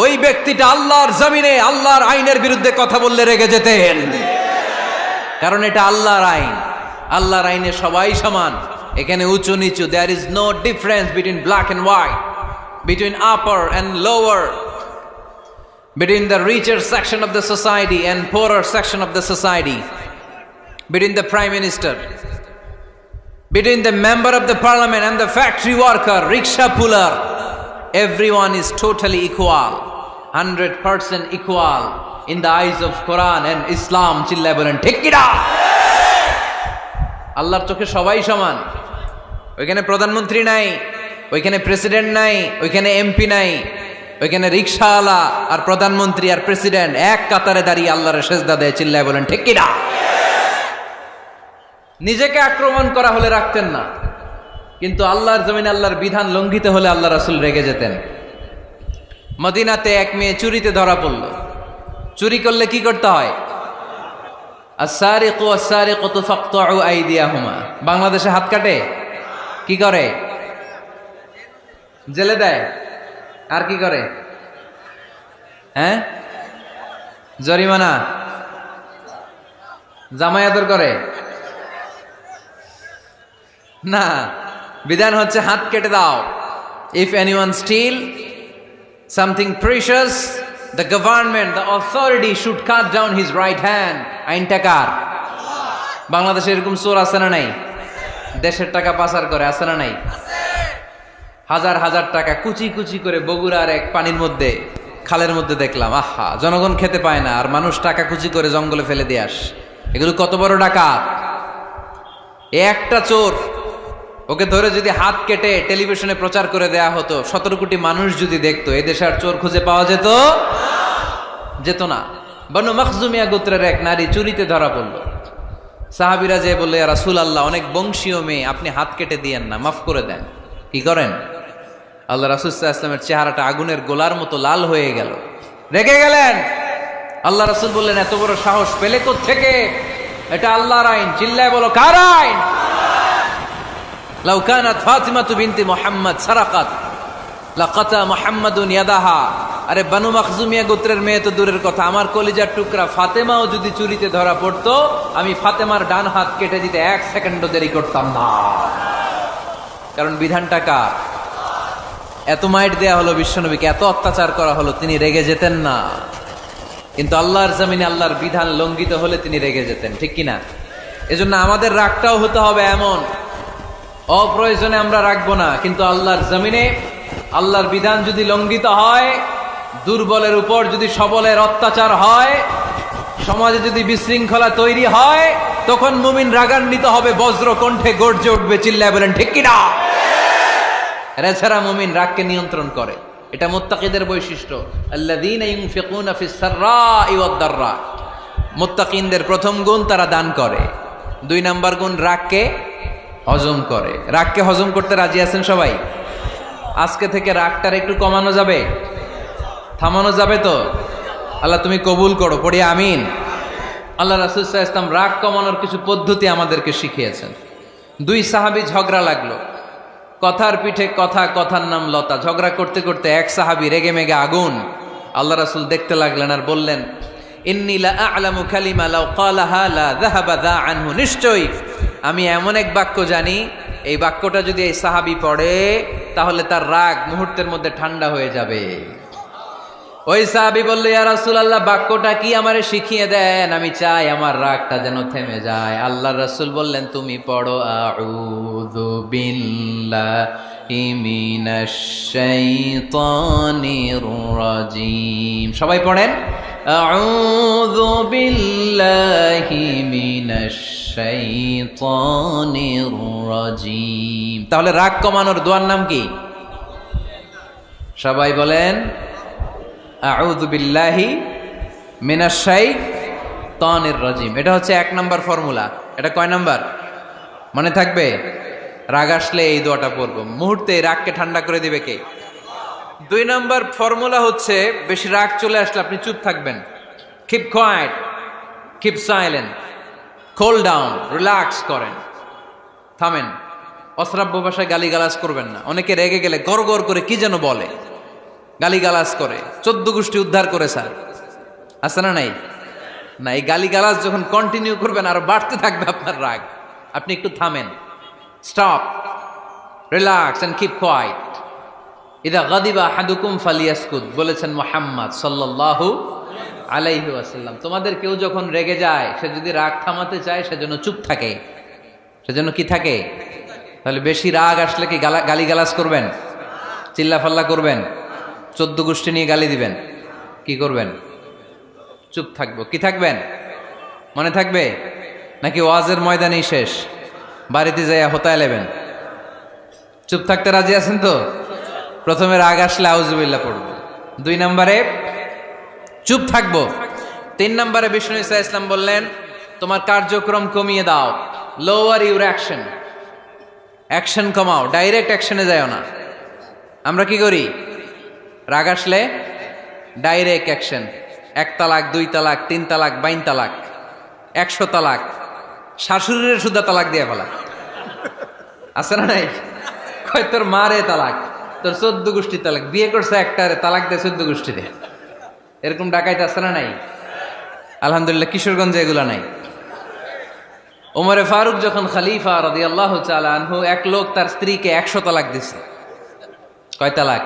ওই ব্যক্তিটা আল্লাহর জমিনে আল্লাহর আইনের বিরুদ্ধে কথা বললে রেগে যেতেন। কারণ এটা আল্লাহর আইন। আল্লাহর আইনে সবাই সমান, এখানে উঁচু নিচু, there is no difference between black and white, between upper and lower, between the richer section of the society and poorer section of the society, between the prime minister, between the member of the parliament and the factory worker, rickshaw puller, everyone is totally equal, 100% equal in the eyes of Quran and Islam. চিল্লায় বলেন ঠিক কি না? আল্লাহর চোখে সবাই সমান। ওইখানে প্রধানমন্ত্রী নাই, ওইখানে প্রেসিডেন্ট নাই, ওইখানে এমপি নাই, ওইখানে রিকশাওয়ালা আর প্রধানমন্ত্রী আর প্রেসিডেন্ট এক কাতারে দাঁড়িয়ে আল্লাহর সেজদা দেয়। চিল্লায় বলেন ঠিক কি না? নিজেকে আক্রমণ করা হলে রাখতেন না, কিন্তু আল্লাহর জমিনে আল্লাহর বিধান লঙ্ঘিত হলে আল্লাহ রাসূল রেগে যেতেন। মদিনাতে এক মেয়ে চুরিতে ধরা পড়ল। চুরি করলে কি করতে হয়? আস-সারিকু ওয়াস-সারিকাতু ফাকতাউ আইদিয়াহুমা। বাংলাদেশে হাত কাটে, কি করে? জেলে দেয়। আর কি করে? হ্যাঁ, জরিমানা, জামাই আদর করে না। বিধান হচ্ছে হাত কেটে দাও। If anyone steal something precious, the government, the authority should cut down his right hand. আইনটা কার? বাংলাদেশে এরকম চোর আছে না নাই? দেশের টাকা পাচার করে, আছে না নাই? হাজার হাজার টাকা কুচি কুচি করে বগুড়ার এক পানির মধ্যে, খালের মধ্যে দেখলাম। আহা, জনগণ খেতে পায় না আর মানুষ টাকা কুচি করে জঙ্গলে ফেলে দিয়ে আস। এগুলো কত বড় ডাকাত! একটা চোর, ওকে ধরে যদি হাত কেটে টেলিভিশনে প্রচার করে দেয়া হতো, 17 কোটি মানুষ যদি দেখতো, এই দেশে আর চোর খুঁজে পাওয়া যেত না। বনু মখজুমিয়া গোত্রের এক নারী চুরিতে ধরা পড়ল। সাহাবীরা যে বলল, ইয়া রাসূলুল্লাহ, অনেক বংশীয় মেয়ে, আপনি হাত কেটে দিয়েন না, মাফ করে দেন। কি করেন? আল্লাহ রাসূল সাল্লাল্লাহু আলাইহি ওয়াসাল্লামের চেহারাটা আগুনের গোলার মতো লাল হয়ে গেল, রেগে গেলেন। আল্লাহ রাসূল বললেন, এত বড় সাহস পেলে কোত্থেকে? এটা আল্লাহর আইন। চিল্লায় বলো, কার আইন? লাউ কানাত ফাতিমাতু বিনতি মুহাম্মদ সারাকাত লাকাতা মুহাম্মাদুন ইয়াদাহা। আরে বনু মখজুমিয়া গোত্রের মেয়ে তো দূরের কথা, আমার কলিজার টুকরা ফাতেমাও যদি চুরিতে ধরা পড়তো, আমি ফাতেমার ডান হাত কেটে দিতে 1 সেকেন্ডও দেরি করতাম না। কারণ বিধানটা কার? এত মাইট দেয়া হলো বিশ্বনবীকে, এত অত্যাচার করা হলো, তিনি রেগে যেতেন না। কিন্তু আল্লাহর জমিনে আল্লাহর বিধান লঙ্ঘিত হলে তিনি রেগে যেতেন, ঠিক কিনা? এজন্য আমাদের রাগটাও হতে হবে এমন, অপ্রয়োজনে আমরা রাখবো না। কিন্তু আল্লাহর জমিনে আল্লাহর বিধান যদি লঙ্ঘিত হয়, দুর্বলের উপর যদি সবলের অত্যাচার হয়, সমাজে যদি বিশৃঙ্খলা তৈরি হয়, তখন মুমিন রাগান্বিত হবে, বজ্র কণ্ঠে গর্জে উঠবে। চিল্লায় বলেন ঠিক কিনা? এছাড়া মুমিন রাগকে নিয়ন্ত্রণ করে। এটা মুত্তাকিদের বৈশিষ্ট্য। আল্লাযীনা ইউনফিকুনা ফিস সাররাই ওয়াদ দাররা। মুত্তাকিনদের প্রথম গুণ, তারা দান করে। 2 নাম্বার গুণ, রাগকে হজম করে। রাগকে হজম করতে রাজি আছেন সবাই? আজকে থেকে রাগটার একটু কমানো যাবে, থামানো যাবে তো? আল্লাহ তুমি কবুল করো, পড়ি আমিন। আল্লাহ রাসূল সাল্লাল্লাহু আলাইহি ওয়াসাল্লাম রাগ কমানোর কিছু পদ্ধতি আমাদেরকে শিখিয়েছেন। 2 সাহাবী ঝগড়া লাগলো, কথার পিঠে কথা, কথার নাম লতা। ঝগড়া করতে করতে এক সাহাবী রেগে মেগে আগুন। আল্লাহ রাসূল দেখতে লাগলেন আর বললেন, ইন্নী লা আ'লামু কালিমা লাউ ক্বালাহা লা যাহাবা যা আনহু। নিশ্চয়ই আমি এমন এক বাক্য জানি, এই বাক্যটা যদি এই সাহাবী পড়ে, তাহলে তার রাগ মুহূর্তের মধ্যে ঠান্ডা হয়ে যাবে। ওই সাহাবী বলল, ইয়া রাসূলুল্লাহ, বাক্যটা কি আমারে শিখিয়ে দেন, আমি চাই আমার রাগটা যেন থেমে যায়। আল্লাহর রাসূল বললেন, তুমি পড়ো আউযু বিল্লাহি মিনাশ শাইতানির রাজীম। সবাই পড়েন, আউযু বিল্লাহি মিনাশ শাইতানির রাজীম। তাহলে রাগ কমানোর দোয়ার নাম কি? সবাই বলেন, আউযু বিল্লাহি মিনাশ শাইতানির রাজীম। এটা হচ্ছে 1 নাম্বার ফর্মুলা। এটা কয় নাম্বার? মনে থাকবে? রাগ আসলে এই দোয়াটা পড়বো, মুহূর্তে রাগকে ঠান্ডা করে দিবে কে? 2 নম্বর ফর্মুলা হচ্ছে, বেশি রাগ চলে আসলে আপনি চুপ থাকবেন। Keep quiet, keep silent, cool down, relax করেন, থামেন। অশ্রাব্য ভাষায় গালিগালাজ করবেন না। অনেকে রেগে গেলে গড় গড় করে কি যেন বলে, গালিগালাজ করে, 14 গোষ্ঠী উদ্ধার করে স্যার, আছে না নাই? না, এই গালিগালাজ যখন কন্টিনিউ করবেন আরো বাড়তে থাকবে আপনার রাগ। আপনি একটু থামেন, stop, relax and keep quiet. ইদা গাদিবা আহাদুকুম ফালিয়াসকুত বলেছেন মুহাম্মদ সাল্লাল্লাহু আলাইহি ওয়াসাল্লাম। তোমাদের কেউ যখন রেগে যায়, সে যদি রাগ থামাতে চায় সেজন্য চুপ থাকে, সেজন্য কি থাকে? তাহলে বেশি রাগ আসলে কি গালিগালাজ করবেন, চিল্লাফাল্লা করবেন, 14 গোষ্ঠী নিয়ে গালি দিবেন, কি করবেন? চুপ থাকবো। কি থাকবেন? মনে থাকবে নাকি ওয়াজের ময়দানেই শেষ, বাড়িতে যাইয়া হোতায় লেবেন? চুপ থাকতে রাজি আছেন তো? প্রথমে রাগ আসলে আউযুবিল্লাহ পড়ব, 2 নম্বরে চুপ থাকবো, 3 নম্বরে বিষ্ণু ঈসা ইসলাম বললেন তোমার কার্যক্রম কমিয়ে দাও, লোয়ার ইউর অ্যাকশন, অ্যাকশন কমাও, ডাইরেক্ট অ্যাকশনে যাও না। আমরা কি করি? রাগ আসলে ডাইরেক্ট অ্যাকশন, 1 তালাক, 2 তালাক, 3 তালাক, 22 তালাক, 100 তালাক, শাশুড়ির সুদ্ধা তালাক দিয়ে ফেলা, আছে না নাই? কয় তোর মারে তালাক, তোর 14 গোষ্ঠী তালাক, বিয়ে করছে একটারে তালাক দেয় 14 গোষ্ঠীতে, এরকম ডাকাইতে আছে না নাই? আলহামদুলিল্লাহ কিশোরগঞ্জে এগুলো নাই। ওমরে ফারুক যখন খলিফা রাদিয়াল্লাহু তাআলা আনহু, এক লোক তার স্ত্রীকে 100 তালাক দিছে। কয় তালাক?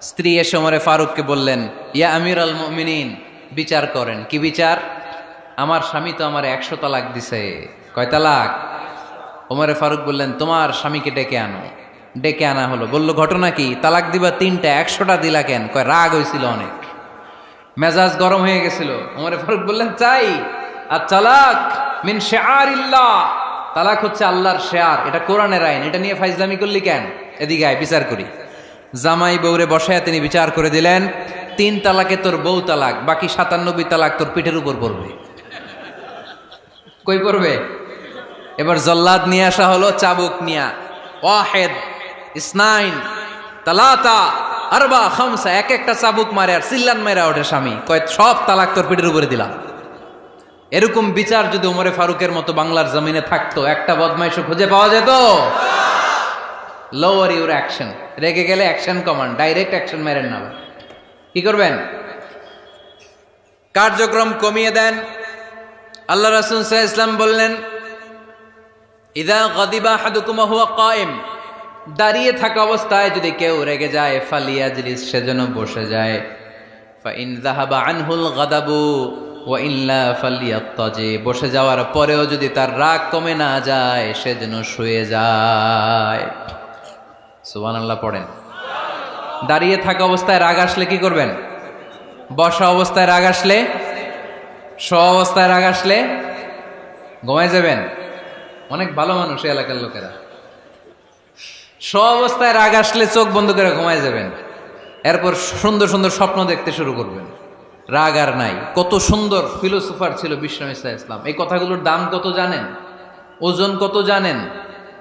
স্ত্রী এসে ওমরে ফারুককে বললেন, ইয়া আমিরুল মুমিনিন, বিচার করেন। কি বিচার? আমার স্বামী তো আমার 100 তালাক দিছে। কয় তালাক? ওমরে ফারুক বললেন, তোমার স্বামীকে ডেকে আনো। ডেকে আনা হলো। বলল, ঘটনা কি? তালাক দিবা 3টা, 100টা দিলা কেন? কয় রাগ হয়েছিল অনেক, মেজাজ গরম হয়ে গেছিল। ওমরে ফারুক বললেন, চাই আর তালাক মিন শিআরিল্লাহ, তালাক হচ্ছে আল্লাহর শেয়ার, এটা কোরআনের আইন, এটা নিয়ে ফাইজলামি করলি কেন? এদিকে আয়, বিচার করি। জামাই বউরে বসায় তিনি বিচার করে দিলেন, 3 তালাকে তোর বউ তালাক, বাকি 97 তালাক তোর পিঠের উপর পড়বে। কই পড়বে? এবার জল্লাদ নিয়ে আসা হলো, চাবুক নিয়া, ওয়াহেদ, ইসনাইন, তালাতা, আরবা, খামসা, এক একটা চাবুক মারে আর চিল্লান মেরা ওঠে স্বামী, কয় সব তালাক তোর পিঠের উপরে দিলাম। এরকম বিচার যদি ওমরে ফারুকের মতো বাংলার জমিনে থাকতো, একটা বদমাইশও খুঁজে পাওয়া যেত? লোয়ার ইউর অ্যাকশন, রেগে গেলে অ্যাকশন কমান, ডাইরেক্ট অ্যাকশন মেরেন না। কি করবেন? কার্যক্রম কমিয়ে দেন। আল্লাহ রাসূল সাল্লাল্লাহু আলাইহি ওয়াসাল্লাম বললেন, ইযা গাদিবা আহাদুকুম ওয়া হুয়া কায়েম, দাঁড়িয়ে থাকা অবস্থায় যদি কেউ রেগে যায়, ফালিয়াজলিস, সেজন্য বসে যায়। ফাইন যাহাবা আনহুল গাদাবু ওয়া ইল্লা ফালিয়াত্তাজি, বসে যাওয়ার পরেও যদি তার রাগ কমে না যায়, সেজন্য শুয়ে যায়। সুবহানাল্লাহ পড়েন। দাঁড়িয়ে থাকা অবস্থায় রাগ আসলে কি করবেন? বসা অবস্থায় রাগ আসলে, শোয়া অবস্থায় রাগ আসলে ঘুমায় যাবেন। অনেক ভালো মানুষ এই এলাকার লোকেরা। শোয়া অবস্থায় রাগ আসলে চোখ বন্ধ করে ঘুমায় যাবেন, এরপর সুন্দর সুন্দর স্বপ্ন দেখতে শুরু করবেন। রাগ আর নাই। কত সুন্দর ফিলোসোফার ছিল বিষ্ণু ঈসা ইসলাম। এই কথাগুলোর দাম কত জানেন? ওজন কত জানেন?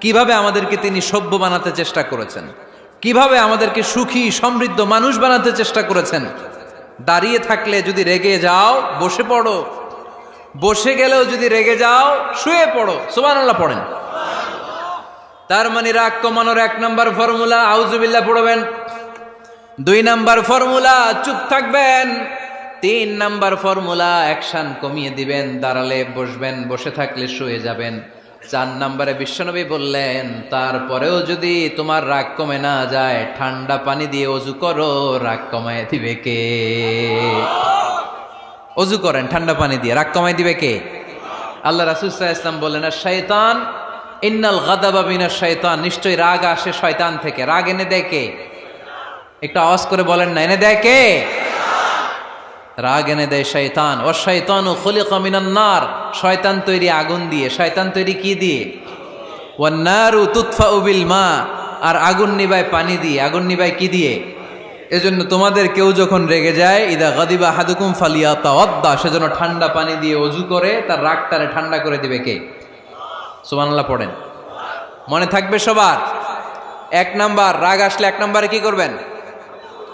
কিভাবে আমাদেরকে তিনি সভ্য বানাতে চেষ্টা করেছেন, কিভাবে আমাদেরকে সুখী সমৃদ্ধ মানুষ বানাতে চেষ্টা করেছেন। দাঁড়িয়ে থাকলে যদি রেগে যাও, বসে পড়ো, বসে গেলেও যদি রেগে যাও, শুয়ে পড়ো। সুবহানাল্লাহ পড়েন। তার মানে রাগ কমানোর 1 নম্বর ফর্মুলা আউযুবিল্লাহ পড়বেন, 2 নম্বর ফর্মুলা চুপ থাকবেন, 3 নম্বর ফর্মুলা অ্যাকশন কমিয়ে দিবেন, দাঁড়ালে বসবেন, বসে থাকলে শুয়ে যাবেন। 4 নম্বরে বিশ্বনবী বললেন, তারপরেও যদি তোমার রাগ কমে না যায়, ঠান্ডা পানি দিয়ে ওযু করো, রাগ কমায় দিবে কে? ওযু করেন ঠান্ডা পানি দিয়ে, রাগ কমায় দিবে কে? আল্লাহ রাসূল সাল্লাল্লাহু আলাইহি ওয়াসাল্লাম বললেন, আর শয়তান, ইন্নাল গাদাবা মিনাশ শয়তান, নিশ্চয়ই রাগ আসে শয়তান থেকে। রাগ এনে দেয় কে? একটু আওয়াজ করে বলেন না, এনে দেয় কে? রাগ এনে দেয় শয়তান। ও শয়তানু খুলিকা মিনান নার, শয়তান তৈরি আগুন দিয়ে। শয়তান তৈরি কি দিয়ে? ওয়ান নারু তুতফাউ বিল মা, আর আগুন নিবায় পানি দিয়ে। আগুন নিবায় কি দিয়ে? এজন্য তোমাদের কেউ যখন রেগে যায়, ইদা গাদিবা আহাদুকুম ফালিয়াতাওয়াদ্দা, সেজন্য ঠান্ডা পানি দিয়ে ওযু করে তার রাগটারে ঠান্ডা করে দিবে কে? সুবহানাল্লাহ পড়েন। মনে থাকবে সবার? 1 নাম্বার, রাগ আসলে 1 নম্বরে কি করবেন?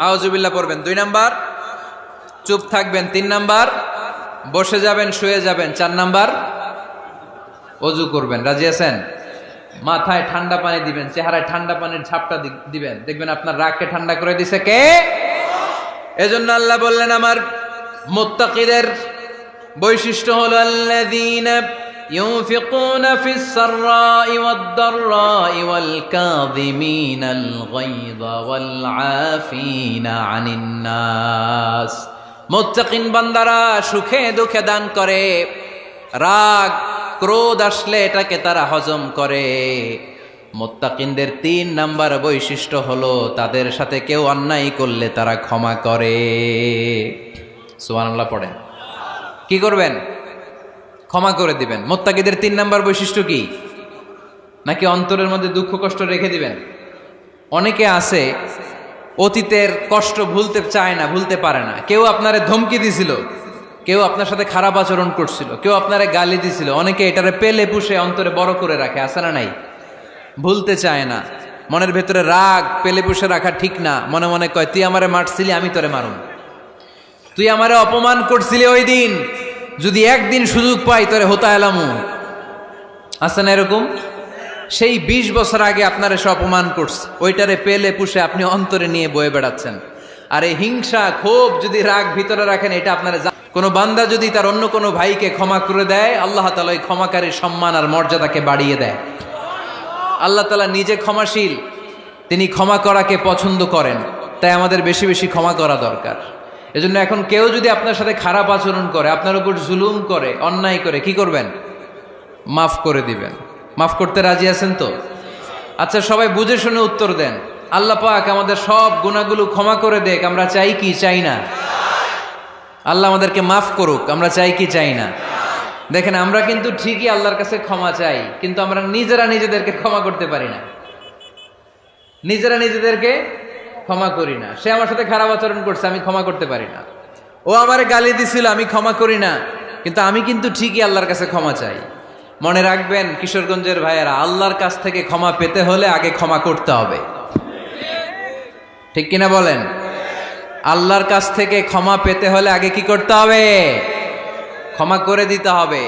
আউযুবিল্লাহ পড়বেন। 2 নাম্বার, চুপ থাকবেন। 3 নাম্বার, বসে যাবেন, শুয়ে যাবেন। 4 নাম্বার, ওযু করবেন। রাজি আছেন? মাথায় ঠান্ডা পানি দিবেন, চেহারায় ঠান্ডা পানির ঝাপটা দিবেন, দেখবেন আপনার রাগকে ঠান্ডা করে দিছে কে? এজন্য আল্লাহ বললেন আমার মুত্তাকিদের বৈশিষ্ট্য হলো আল্লাযীনা ইউনফিকুনা ফিস সাররাই ওয়াদ দাররাই ওয়াল কাযিমিনাল গায়যা ওয়াল আফিনা আনিন নাস। মুত্তাকিন বান্দারা সুখে দুঃখে দান করে, রাগ ক্রোধ আসলে এটাকে তারা হজম করে। মুত্তাকিনদের 3 নাম্বার বৈশিষ্ট্য হলো তাদের সাথে কেউ অন্যায় করলে তারা ক্ষমা করে। সুবহানাল্লাহ পড়েন। কি করবেন? ক্ষমা করে দিবেন। মুত্তাকিদের 3 নাম্বার বৈশিষ্ট্য কি? নাকি অন্তরের মধ্যে দুঃখ কষ্ট রেখে দিবেন? অনেকে আছে অতীতের কষ্ট ভুলতে চায় না, ভুলতে পারে না। কেউ আপনারে ধমকি দিছিল, কেউ আপনার সাথে খারাপ আচরণ করছিল, কেউ আপনারে গালি দিছিল, অনেকে এটারে পেলে পুষে অন্তরে বড় করে রাখে, আছে না নাই? ভুলতে চায় না। মনের ভেতরে রাগ পেলে পুষে রাখা ঠিক না। মনে মনে কয় তুই আমারে মারছিলি, আমি তোরে মারুম। তুই আমারে অপমান করছিলি ওই দিন, যদি একদিন সুযোগ পাই তোরে হতা এলামু। আছে না এরকম? সেই 20 বছর আগে আপনারে সে অপমান করছে, ওইটারে পেলে পুষে আপনি অন্তরে নিয়ে বয়ে বেড়াচ্ছেন। আর এই হিংসা ক্ষোভ যদি রাগ ভিতরে রাখেন, এটা আপনারা কোনো বান্দা যদি তার অন্য কোনো ভাইকে ক্ষমা করে দেয়, আল্লাহ তাআলা ওই ক্ষমাকারীর সম্মান আর মর্যাদাকে বাড়িয়ে দেয়। আল্লাহ তাআলা নিজে ক্ষমাশীল, তিনি ক্ষমা করাকে পছন্দ করেন। তাই আমাদের বেশি বেশি ক্ষমা করা দরকার। এজন্য এখন কেউ যদি আপনার সাথে খারাপ আচরণ করে, আপনার উপর জুলুম করে, অন্যায় করে, কি করবেন? মাফ করে দিবেন। মাফ করতে রাজি আছেন তো? আচ্ছা, সবাই বুঝে শুনে উত্তর দেন। আল্লাহ পাক আমাদের সব গুনাহগুলো ক্ষমা করে দেখ, আমরা চাই কি চাই না? আল্লাহ আমাদেরকে মাফ করুক, আমরা চাই কি চাই না? দেখেন, আমরা কিন্তু ঠিকই আল্লাহর কাছে ক্ষমা চাই, কিন্তু আমরা নিজেরা নিজেদেরকে ক্ষমা করতে পারি না। নিজেরা নিজেদেরকে ক্ষমা করি না। সে আমার সাথে খারাপ আচরণ করছে, আমি ক্ষমা করতে পারি না। ও আমারে গালি দিছিল, আমি ক্ষমা করি না, কিন্তু আমি কিন্তু ঠিকই আল্লাহর কাছে ক্ষমা চাই। মনে রাখবেন কিশোরগঞ্জের ভাইয়েরা, আল্লাহর কাছ থেকে ক্ষমা পেতে হলে আগে ক্ষমা করতে হবে। ঠিক কিনা বলেন? আল্লাহর কাছ থেকে ক্ষমা পেতে হলে আগে কি করতে হবে? ক্ষমা করে দিতে হবে।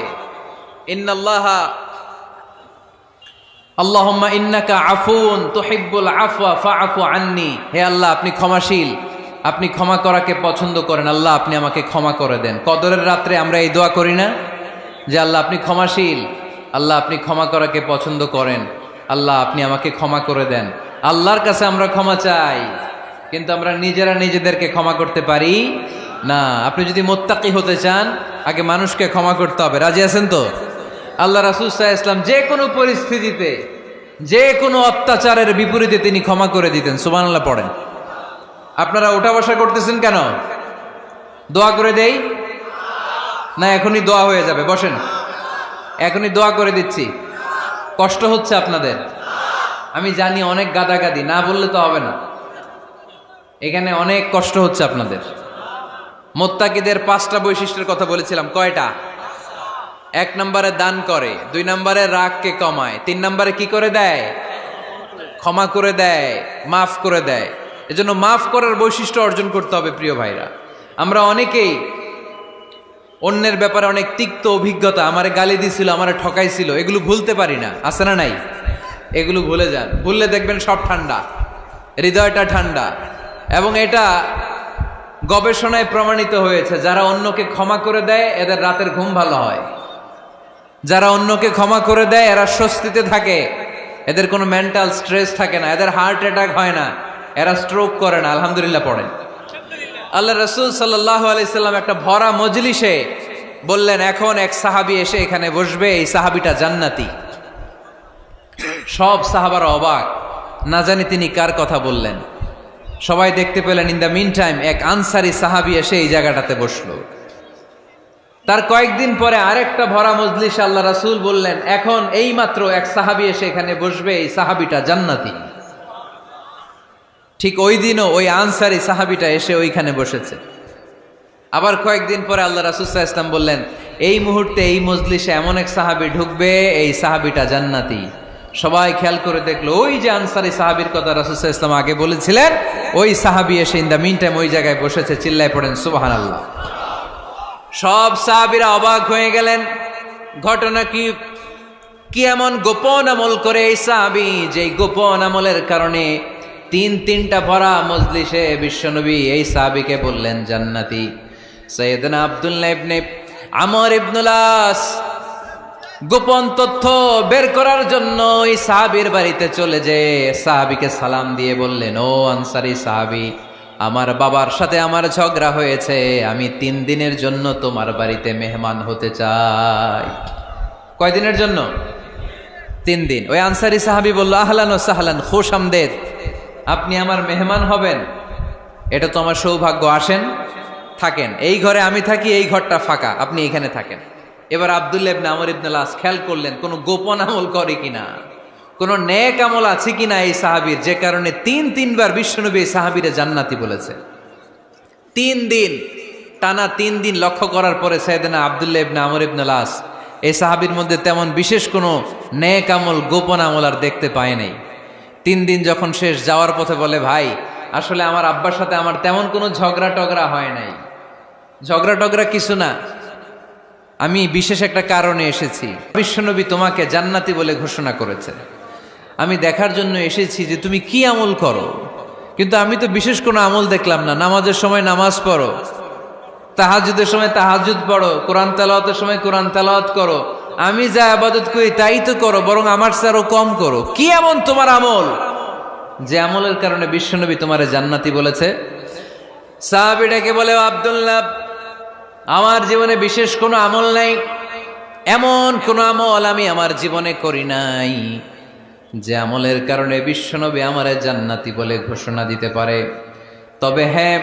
ইন্নাল্লাহা আল্লাহুম্মা ইন্নাকা আফুন তুহিব্বুল আফওয়া ফাআফু আন্নি। হে আল্লাহ, আপনি ক্ষমাশীল, আপনি ক্ষমা করাকে পছন্দ করেন। আল্লাহ, আপনি আমাকে ক্ষমা করে দেন। কদরের রাত্রে আমরা এই দোয়া করি না যে আল্লাহ আপনি ক্ষমাশীল, আল্লাহ আপনি ক্ষমা করাকে পছন্দ করেন, আল্লাহ আপনি আমাকে ক্ষমা করে দেন। আল্লাহর কাছে আমরা ক্ষমা চাই, কিন্তু আমরা নিজেরা নিজেদেরকে ক্ষমা করতে পারি না। আপনি যদি মুত্তাকি হতে চান, আগে মানুষকে ক্ষমা করতে হবে। রাজি আছেন তো? আল্লাহ রাসূল সাল্লাল্লাহু আলাইহি ওয়াসাল্লাম যে কোনো পরিস্থিতিতে, যে কোনো অত্যাচারের বিপরীতে তিনি ক্ষমা করে দিতেন। সুবহানাল্লাহ পড়েন। আপনারা ওঠা বসা করতেছেন কেন? দোয়া করে দেই না? এখনই দোয়া হয়ে যাবে, বসেন। এখনই দোয়া করে দিচ্ছি। কষ্ট হচ্ছে আপনাদের? আমি জানি অনেক গাদাগাদি, না বললে তো হবে না। এখানে অনেক কষ্ট হচ্ছে আপনাদের। মুত্তাকিদের 5টা বৈশিষ্ট্যের কথা বলেছিলাম, কয়টা? 1 নম্বরে দান করে, 2 নম্বরে রাগকে কমায়, 3 নম্বরে কি করে দেয়? ক্ষমা করে দেয়, মাফ করে দেয়। এজন্য মাফ করার বৈশিষ্ট্য অর্জন করতে হবে প্রিয় ভাইরা। আমরা অনেকেই অন্যের ব্যাপারে অনেক তিক্ত অভিজ্ঞতা, আমারে গালি দিছিল, আমারে ঠকাইছিল, এগুলো ভুলতে পারি না। আছে না নাই? এগুলো ভুলে যান। ভুললে দেখবেন সব ঠান্ডা, হৃদয়টা ঠান্ডা। এবং এটা গবেষণায় প্রমাণিত হয়েছে, যারা অন্যকে ক্ষমা করে দেয় এদের রাতের ঘুম ভালো হয়। যারা অন্যকে ক্ষমা করে দেয় এরা স্বস্তিতে থাকে, এদের কোনো মেন্টাল স্ট্রেস থাকে না, এদের হার্ট অ্যাটাক হয় না, এরা স্ট্রোক করে না। আলহামদুলিল্লাহ পড়েন। আল্লাহ রাসূল সাল্লাল্লাহু আলাইহি সাল্লাম একটা ভরা মজলিসে বললেন, এখন এক সাহাবী এসে এখানে বসবে, এই সাহাবীটা জান্নাতি। সব সাহাবারা অবাক, না জানি তিনি কার কথা বললেন। সবাই দেখতে পেলেন ইন দ্য মিন টাইম এক আনসারি সাহাবী এসে এই জায়গাটাতে বসলো। তার কয়েকদিন পরে আরেকটা ভরা মজলিসে আল্লাহ রাসূল বললেন, এখন এই মাত্র এক সাহাবী এসে এখানে বসবে, এই সাহাবীটা জান্নাতি। ঠিক ওই দিনও ওই আনসারি সাহাবীটা এসে ওইখানে বসেছে। আবার কয়েকদিন পরে আল্লাহ রাসূল সাল্লাল্লাহু আলাইহি ওয়াসাল্লাম বললেন, এই মুহূর্তে এই মজলিসে এমন এক সাহাবী ঢুকবে, এই সাহাবীটা জান্নাতি। সবাই খেয়াল করে দেখলো ওই যে আনসারী সাহাবীর কথা রাসূল সাল্লাল্লাহু আলাইহি ওয়াসাল্লাম আগে বলেছিলেন, ওই সাহাবী এসে ইন দ্য মিন টাইম ওই জায়গায় বসেছে। চিল্লায় পড়েন সুবহানাল্লাহ। সব সাহাবীরা অবাক হয়ে গেলেন। ঘটনা কি এমন গোপন আমল করে এই সাহাবী, যে গোপন আমলের কারণে তিনটা ভরা মজলিসে বিশ্বনবী এই সাহাবীকে বললেন জান্নাতি। সাইয়েদনা আব্দুল্লাহ ইবনে আমর ইবনুল আস গোপন তথ্য বের করার জন্য ওই সাহাবীর বাড়িতে চলে যেয়ে সাহাবীকে সালাম দিয়ে বললেন, ও আনসারী সাহাবী, আমার বাবার সাথে আমার ঝগড়া হয়েছে, আমি 3 দিনের জন্য তোমার বাড়িতে মেহমান হতে চাই। কয়দিনের জন্য? 3 দিন। ওই আনসারী সাহাবী বলল, আহলান ও সাহলান, খুশ আমদেদ, আপনি আমার মেহমান হবেন, এটা তো আমার সৌভাগ্য, আসেন থাকেন, এই ঘরে আমি থাকি, এই ঘরটা ফাঁকা, আপনি এখানে থাকেন। এবার আব্দুল্লাহ ইবনে আমর ইবনুল আস খেয়াল করলেন কোনো গোপন আমল করে কিনা, কোনো নেক আমল আছে কিনা এই সাহাবীর, যে কারণে 3বার বিশ্বনবী এই সাহাবীরে জান্নাতি বলেছে। 3 দিন টানা 3 দিন লক্ষ্য করার পরে সাইয়েদনা আব্দুল্লাহ ইবনে আমর ইবনুল আস এই সাহাবীর মধ্যে তেমন বিশেষ কোনো নেক আমল, গোপন আমল আর দেখতে পায় নাই। 3 দিন যখন শেষ, যাওয়ার পথে বলে, ভাই আসলে আমার আব্বার সাথে আমার তেমন কোনো ঝগড়া টগড়া হয় নাই, ঝগড়া টগড়া কিছু না, আমি বিশেষ একটা কারণে এসেছি। বিশ্বনবী তোমাকে জান্নাতি বলে ঘোষণা করেছে, আমি দেখার জন্য এসেছি যে তুমি কি আমল করো, কিন্তু আমি তো বিশেষ কোনো আমল দেখলাম না। নামাজের সময় নামাজ পড়ো, তাহাজ্জুদের সময় তাহাজ্জুদ পড়ো, কোরআন তেলাওয়াতের সময় কোরআন তেলাওয়াত করো, আমি যা ইবাদত করি তাই তো করো, বরং আমার চেয়ে আরো কম করো। কি এমন তোমার আমল যে আমলের কারণে বিশ্বনবী তোমারে জান্নাতি বলেছে? সাহাবীটাকে বলে, আব্দুল্লাহ, আমার জীবনে বিশেষ কোনো আমল নাই, এমন কোনো আমল আমি আমার জীবনে করি নাই যে আমলের কারণে বিশ্বনবী আমারে জান্নাতি বলে ঘোষণা দিতে পারে। তবে হ্যাঁ,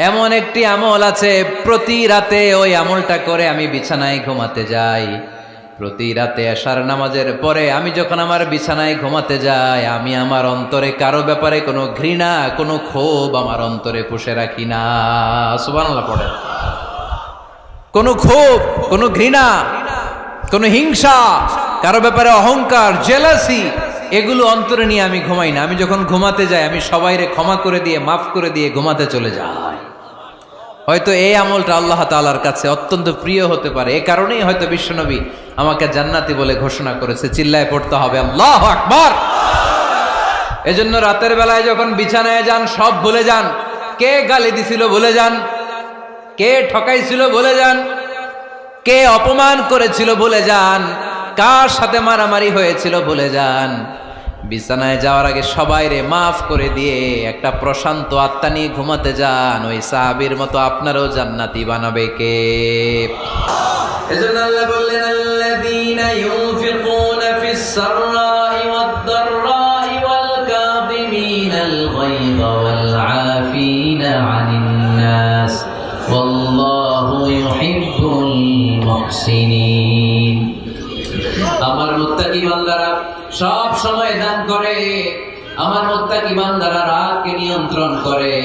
এমন একটি আমল আছে, প্রতি রাতে ওই আমলটা করে আমি বিছানায় ঘুমাতে যাই। প্রতি রাতে এশার নামাজের পরে আমি যখন আমার বিছানায় ঘুমাতে যাই, আমি আমার অন্তরে কারো ব্যাপারে কোনো ঘৃণা, কোনো ক্ষোভ আমার অন্তরে পুষে রাখি না। সুবহানাল্লাহ পড়ে। কোনো ক্ষোভ, কোনো ঘৃণা, কোনো হিংসা, কারো ব্যাপারে অহংকার, জেলাসি, এগুলো অন্তরে নিয়ে আমি ঘুমাই না। আমি যখন ঘুমাতে যাই, আমি সবাইরে ক্ষমা করে দিয়ে, মাফ করে দিয়ে ঘুমাতে চলে যাই। হয়তো এই আমলটা আল্লাহ তাআলার কাছে অত্যন্ত প্রিয় হতে পারে, এ কারণেই হয়তো বিশ্বনবী আমাকে জান্নাতি বলে ঘোষণা করেছে। চিল্লায় পড়তে হবে আল্লাহু আকবার। এজন্য রাতের বেলায় যখন বিছানায় যান, সব ভুলে যান। কে গালি দিছিল ভুলে যান, কে ঠকাইছিল ভুলে যান, কে অপমান করেছিল ভুলে যান, কার সাথে মারামারি হয়েছিল ভুলে যান। বিছানায় যাওয়ার আগে সবাইরে মাফ করে দিয়ে একটা প্রশান্ত আত্মা নিয়ে ঘুমাতে যান। ওই সাহাবীর মতো আপনারও জান্নাতি বানাবে কে? এজন্য আল্লাহ বললেন, আল্লাযীনা ইউনফিকুনা ফিস সাররাই ওয়াদ দাররাই ওয়াল কাযিমিনাল গায়যা ওয়াল আফিনা আনিন নাস ওয়াল্লাহু ইউহিব্বুল মুহসিনিন। আমার মুত্তাকি বান্দারা সব সময় দান করে, আমার মুত্তাকি বান্দারা রাগকে নিয়ন্ত্রণ করে,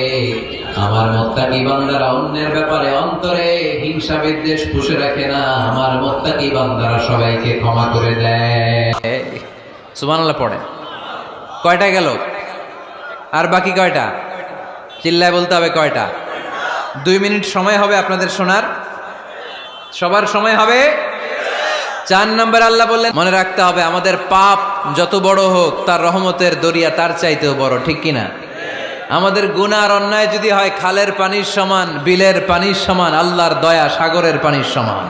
আমার মুত্তাকি বান্দারা অন্যের ব্যাপারে অন্তরে হিংসা বিদ্বেষ পুষে রাখে না, আমার মুত্তাকি বান্দারা সবাইকে ক্ষমা করে দেয়। সুবহানাল্লাহ পড়ে। কয়টা গেল? আর বাকি কয়টা? চিল্লায় বলতে হবে কয়টা? 2 মিনিট সময় হবে আপনাদের শোনার, সবার সময় হবে। 4 নম্বর আল্লাহ বললেন, মনে রাখতে হবে আমাদের পাপ যত বড় হোক, তার রহমতের দরিয়া তার চাইতেও বড়, ঠিক কিনা? আমাদের গুনাহ আর অন্যায় যদি হয় খালের পানির সমান, বিলের পানির সমান, আল্লাহর দয়া সাগরের পানির সমান।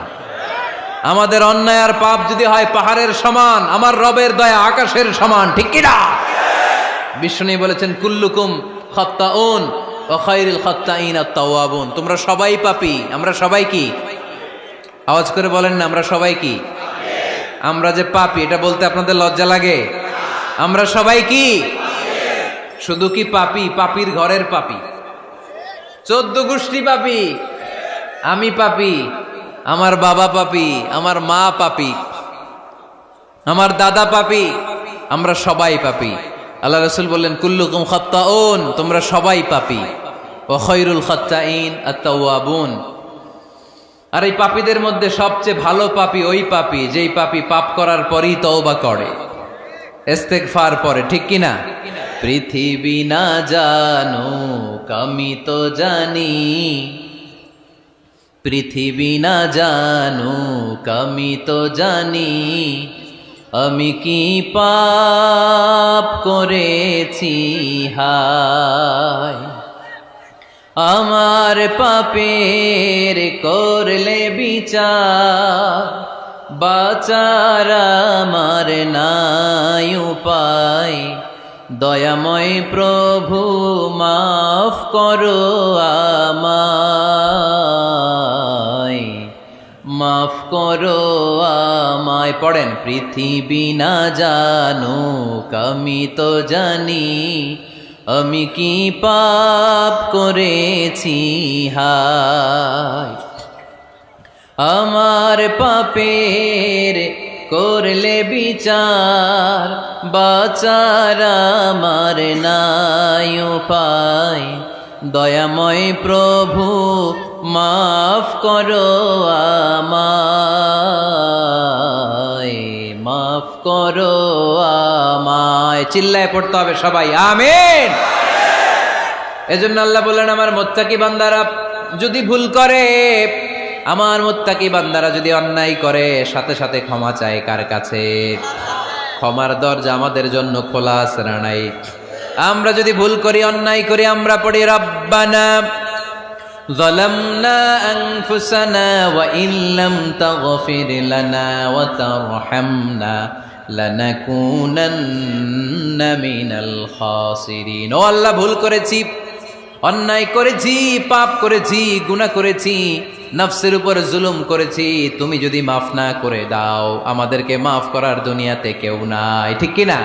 আমাদের অন্যায় আর পাপ যদি হয় পাহাড়ের সমান, আমার রবের দয়া আকাশের সমান, ঠিক কিনা? বিষ্ণু বলেছেন, কুল্লুকুম খাত্তাউন ওয়া খায়রুল খাত্তাইন আত-তাওয়াবুন। তোমরা সবাই পাপী। আমরা সবাই কি? আওয়াজ করে বলেন না, আমরা সবাই কি? আমরা যে পাপী, এটা বলতে আপনাদের লজ্জা লাগে? আমরা সবাই কি? শুধু কি পাপী? পাপীর ঘরের পাপী, 14 গোষ্ঠী পাপী। আমি পাপী, আমার বাবা পাপী, আমার মা পাপী, আমার দাদা পাপী, আমরা সবাই পাপী। আল্লাহ রাসূল বললেন, কুল্লুকুম খাত্তাউন, তোমরা সবাই পাপী, ওয়া খায়রুল খাত্তাইন আত-তাওয়াবুন। আর এই পাপীদের মধ্যে সবচেয়ে ভালো পাপী ওই পাপী যেই পাপী পাপ করার পরই তওবা করে। ইস্তেগফার পরে, ঠিক কিনা? পৃথিবী না জানুক আমি তো জানি, পৃথিবী না জানুক আমি তো জানি, আমি কি পাপ করেছি হায়। আমার পাপের করলে বিচার, বাঁচার আমার নাই উপায়। দয়াময় প্রভু মাফ করো আমায়, মাফ করো আমায়। পড়েন, পৃথিবী না জানুক আমি তো জানি, আমি কি পাপ করেছি হায়। আমার পাপের করলে বিচার, বাঁচার আমার নাই উপায়। দয়াময় প্রভু মাফ করো আমায়, মাফ করো আমায়। চিল্লায় পড়তে হবে সবাই, আমিন। এজন্য আল্লাহ বললেন, আমার মুত্তাকি বান্দারা যদি ভুল করে, আমার মুত্তাকি বান্দারা যদি অন্যায় করে, সাথে সাথে ক্ষমা চায় কার কাছে? ক্ষমার দরজা আমাদের জন্য খোলা আছে না নাই? আমরা যদি ভুল করি, অন্যায় করি, আমরা পড়ি রব্বানা যালামনা আনফুসানা ওয়া ইল্লাম তাগফির লানা ওয়া তারহামনা লানাকুনান্না মিনাল খাসিরিন। ও আল্লাহ, ভুল করেছি, অন্যায় করেছি, পাপ করেছি, গুনাহ করেছি, নফসের উপর জুলুম করেছি। তুমি যদি মাফ না করে দাও, আমাদেরকে মাফ করার দুনিয়াতে কেউ নাই, ঠিক কিনা?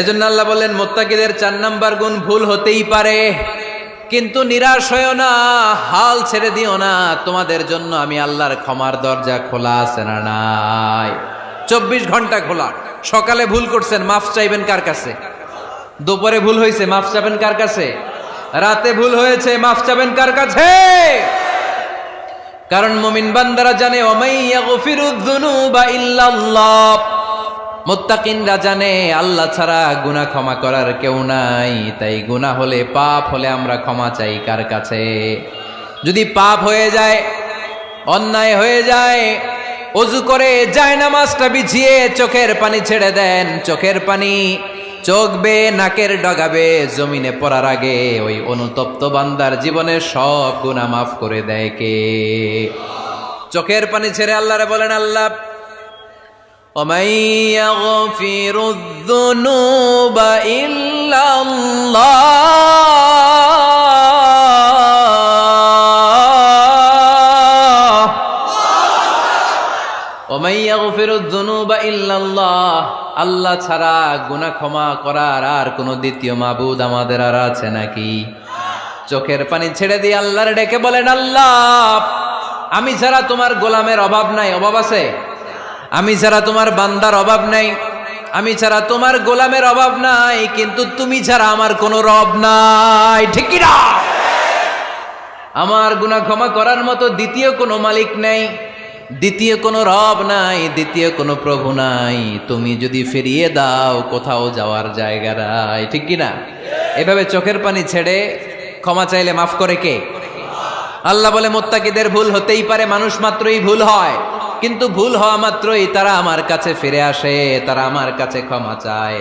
এজন্য আল্লাহ বললেন, মুত্তাকিদের 4 নাম্বার গুণ, ভুল হতেই পারে কিন্তু নিরাশ হইও না, হাল ছেড়ে দিও না। তোমাদের জন্য আমি আল্লাহর ক্ষমার দরজা খোলা আছে না নাই? 24 ঘন্টা খোলা। সকালে ভুল করছেন, মাফ চাইবেন কার কাছে? দুপুরে ভুল হয়েছে, মাফ চাইবেন কার কাছে? রাতে ভুল হয়েছে, মাফ চাইবেন কার কাছে? কারণ মুমিন বান্দারা জানে, ওয়ামাই ইয়াগফিরুয যুনুবা ইল্লাল্লাহ। মুত্তাকিনরা জানে আল্লাহ ছাড়া গুনাহ ক্ষমা করার কেউ নাই। তাই গুনাহ হলে, পাপ হলে আমরা ক্ষমা চাই কার কাছে? যদি পাপ হয়ে যায়, অন্যায় হয়ে যায়, ওযু করে জায়নামাজটা বিছিয়ে চোখের পানি ছেড়ে দেন। চোখের পানি চোখ বেয়ে নাকের ডগাবে জমিনে পড়ার আগে ওই অনুতপ্ত বান্দার জীবনের সব গুনাহ মাফ করে দেয় কে? চোখের পানি ছেড়ে আল্লাহরে বলেন, আল্লাহ وَمَن يَغْفِرُ الذُّنُوبَ إِلَّا اللَّهُ وَمَن يَغْفِرُ الذُّنُوبَ إِلَّا اللَّهُ। আল্লাহ ছাড়া গুনাহ ক্ষমা করার আর কোনো দ্বিতীয় মাবুদ আমাদের আর আছে নাকি? চোখের পানি ছেড়ে দিয়ে আল্লাহরে ডেকে বলেন, আল্লাহ আমি ছাড়া তোমার গোলামের অভাব নাই। অভাব আছে? আমি ছাড়া তোমার বান্দার অভাব নাই, আমি ছাড়া তোমার গোলামের অভাব নাই, কিন্তু তুমি ছাড়া আমার কোনো রব নাই, ঠিক কি না? আমার গুনাহ ক্ষমা করার মতো দ্বিতীয় কোনো মালিক নাই, দ্বিতীয় কোনো রব নাই, দ্বিতীয় কোনো প্রভু নাই। তুমি যদি ফিরিয়ে দাও, কোথাও যাওয়ার জায়গা নাই, ঠিক কি না? এভাবে চোখের পানি ছেড়ে ক্ষমা চাইলে মাফ করে কে? আল্লাহ বলে, মুত্তাকিদের ভুল হতেই পারে, মানুষ মাত্রই ভুল হয়, কিন্তু ভুল হওয়া মাত্রই তারা আমার কাছে ফিরে আসে, তারা আমার কাছে ক্ষমা চায়।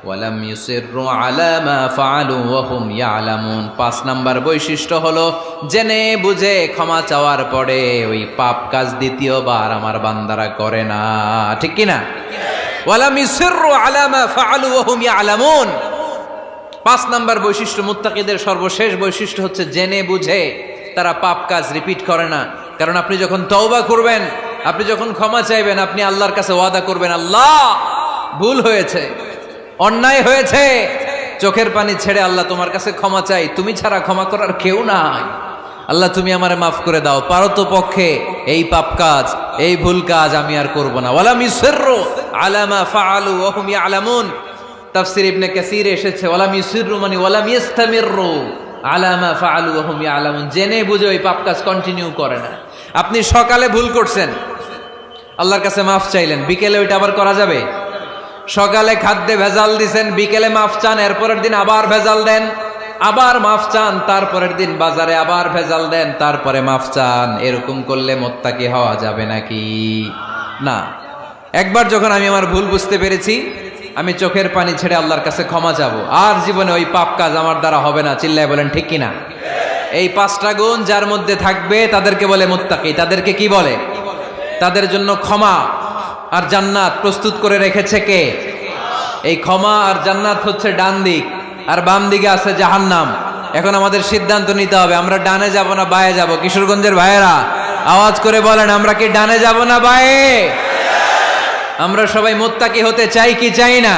ওয়ালাম ইউসিররু আলা মা ফাআলু ওয়া হুম ইয়ালামুন। 5 নাম্বার বৈশিষ্ট্য হলো, জেনে বুঝে ক্ষমা চাওয়ার পরে ওই পাপ কাজ দ্বিতীয়বার আমার বান্দারা করে না, ঠিক কি না? ওয়ালাম ইউসিররু আলা মা ফাআলু ওয়া হুম ইয়ালামুন। 5 নাম্বার বৈশিষ্ট্য, মুত্তাকিদের সর্বশেষ বৈশিষ্ট্য হচ্ছে জেনে বুঝে তারা পাপ কাজ রিপিট করে না। কারণ আপনি যখন তওবা করবেন, আপনি যখন ক্ষমা চাইবেন, আপনি আল্লাহর কাছে ওয়াদা করবেন, আল্লাহ ভুল হয়েছে, অন্যায় হয়েছে, চোখের পানি ছেড়ে আল্লাহ তোমার কাছে ক্ষমা চাই, তুমি ছাড়া ক্ষমা করার কেউ নাই। আল্লাহ তুমি আমারে মাফ করে দাও, পারতো পক্ষে এই পাপ কাজ, এই ভুল কাজ আমি আর করব না। ওয়ালাম ইউসিররু আলা মা ফাআলু ওয়া হুম ইয়ালামুন। তাফসীর ইবনে কাসীর এসেছে, ওয়ালাম ইউসিররু মানে ওয়ালাম ইস্তামিররু আলা মা ফাআলু ওয়া হুম ইয়ালামুন। জেনে বুঝে ওই পাপ কাজ কন্টিনিউ করে না। আপনি সকালে ভুল করছেন, আল্লাহর কাছে মাফ চাইলেন, বিকেলে ওইটা আবার করা যাবে? সকালে খাদ্যে ভেজাল দিছেন, বিকেলে মাফ চান, এরপরের দিন আবার ভেজাল দেন, আবার মাফ চান, তারপরের দিন বাজারে আবার ভেজাল দেন, তারপরে মাফ চান। এরকম করলে মুত্তাকি হওয়া যাবে নাকি? না। একবার যখন আমি আমার ভুল বুঝতে পেরেছি, আমি চোখের পানি ছেড়ে আল্লাহর কাছে ক্ষমা চাবো। আর জীবনে ওই পাপ কাজ আমার দ্বারা হবে না। চিল্লায় বলেন ঠিক কিনা? এই 5টা গুণ যার মধ্যে থাকবে তাদেরকে বলে মুত্তাকি। তাদেরকে কি বলে? তাদের জন্য ক্ষমা আর জান্নাত প্রস্তুত করে রেখেছে কে? এই ক্ষমা আর জান্নাত হচ্ছে ডান দিক, আর বাম দিকে আছে জাহান্নাম। এখন আমাদের সিদ্ধান্ত নিতে হবে, আমরা ডানে যাব না বায়ে যাব। কিশোরগঞ্জের ভাইয়েরা আওয়াজ করে বলেন, আমরা কি ডানে যাব না বায়ে? আমরা সবাই মুত্তাকি হতে চাই কি চাই না?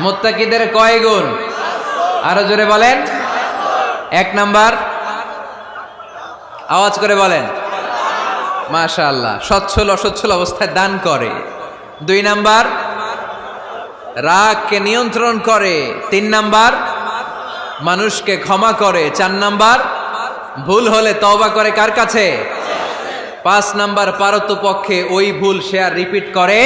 মুত্তাকিদের কয় গুণ? আরো জোরে বলেন। 1 নাম্বার, আওয়াজ করে বলেন। মাশাআল্লাহ, সচ্ছল অসচ্ছল অবস্থায় দান করে। 2 নাম্বার, রাগকে নিয়ন্ত্রণ করে। 3 নাম্বার, মানুষকে ক্ষমা করে। 4 নাম্বার, ভুল হলে তওবা করে কার কাছে? 5 নাম্বার, পারতপক্ষে ওই ভুল সে আর রিপিট করে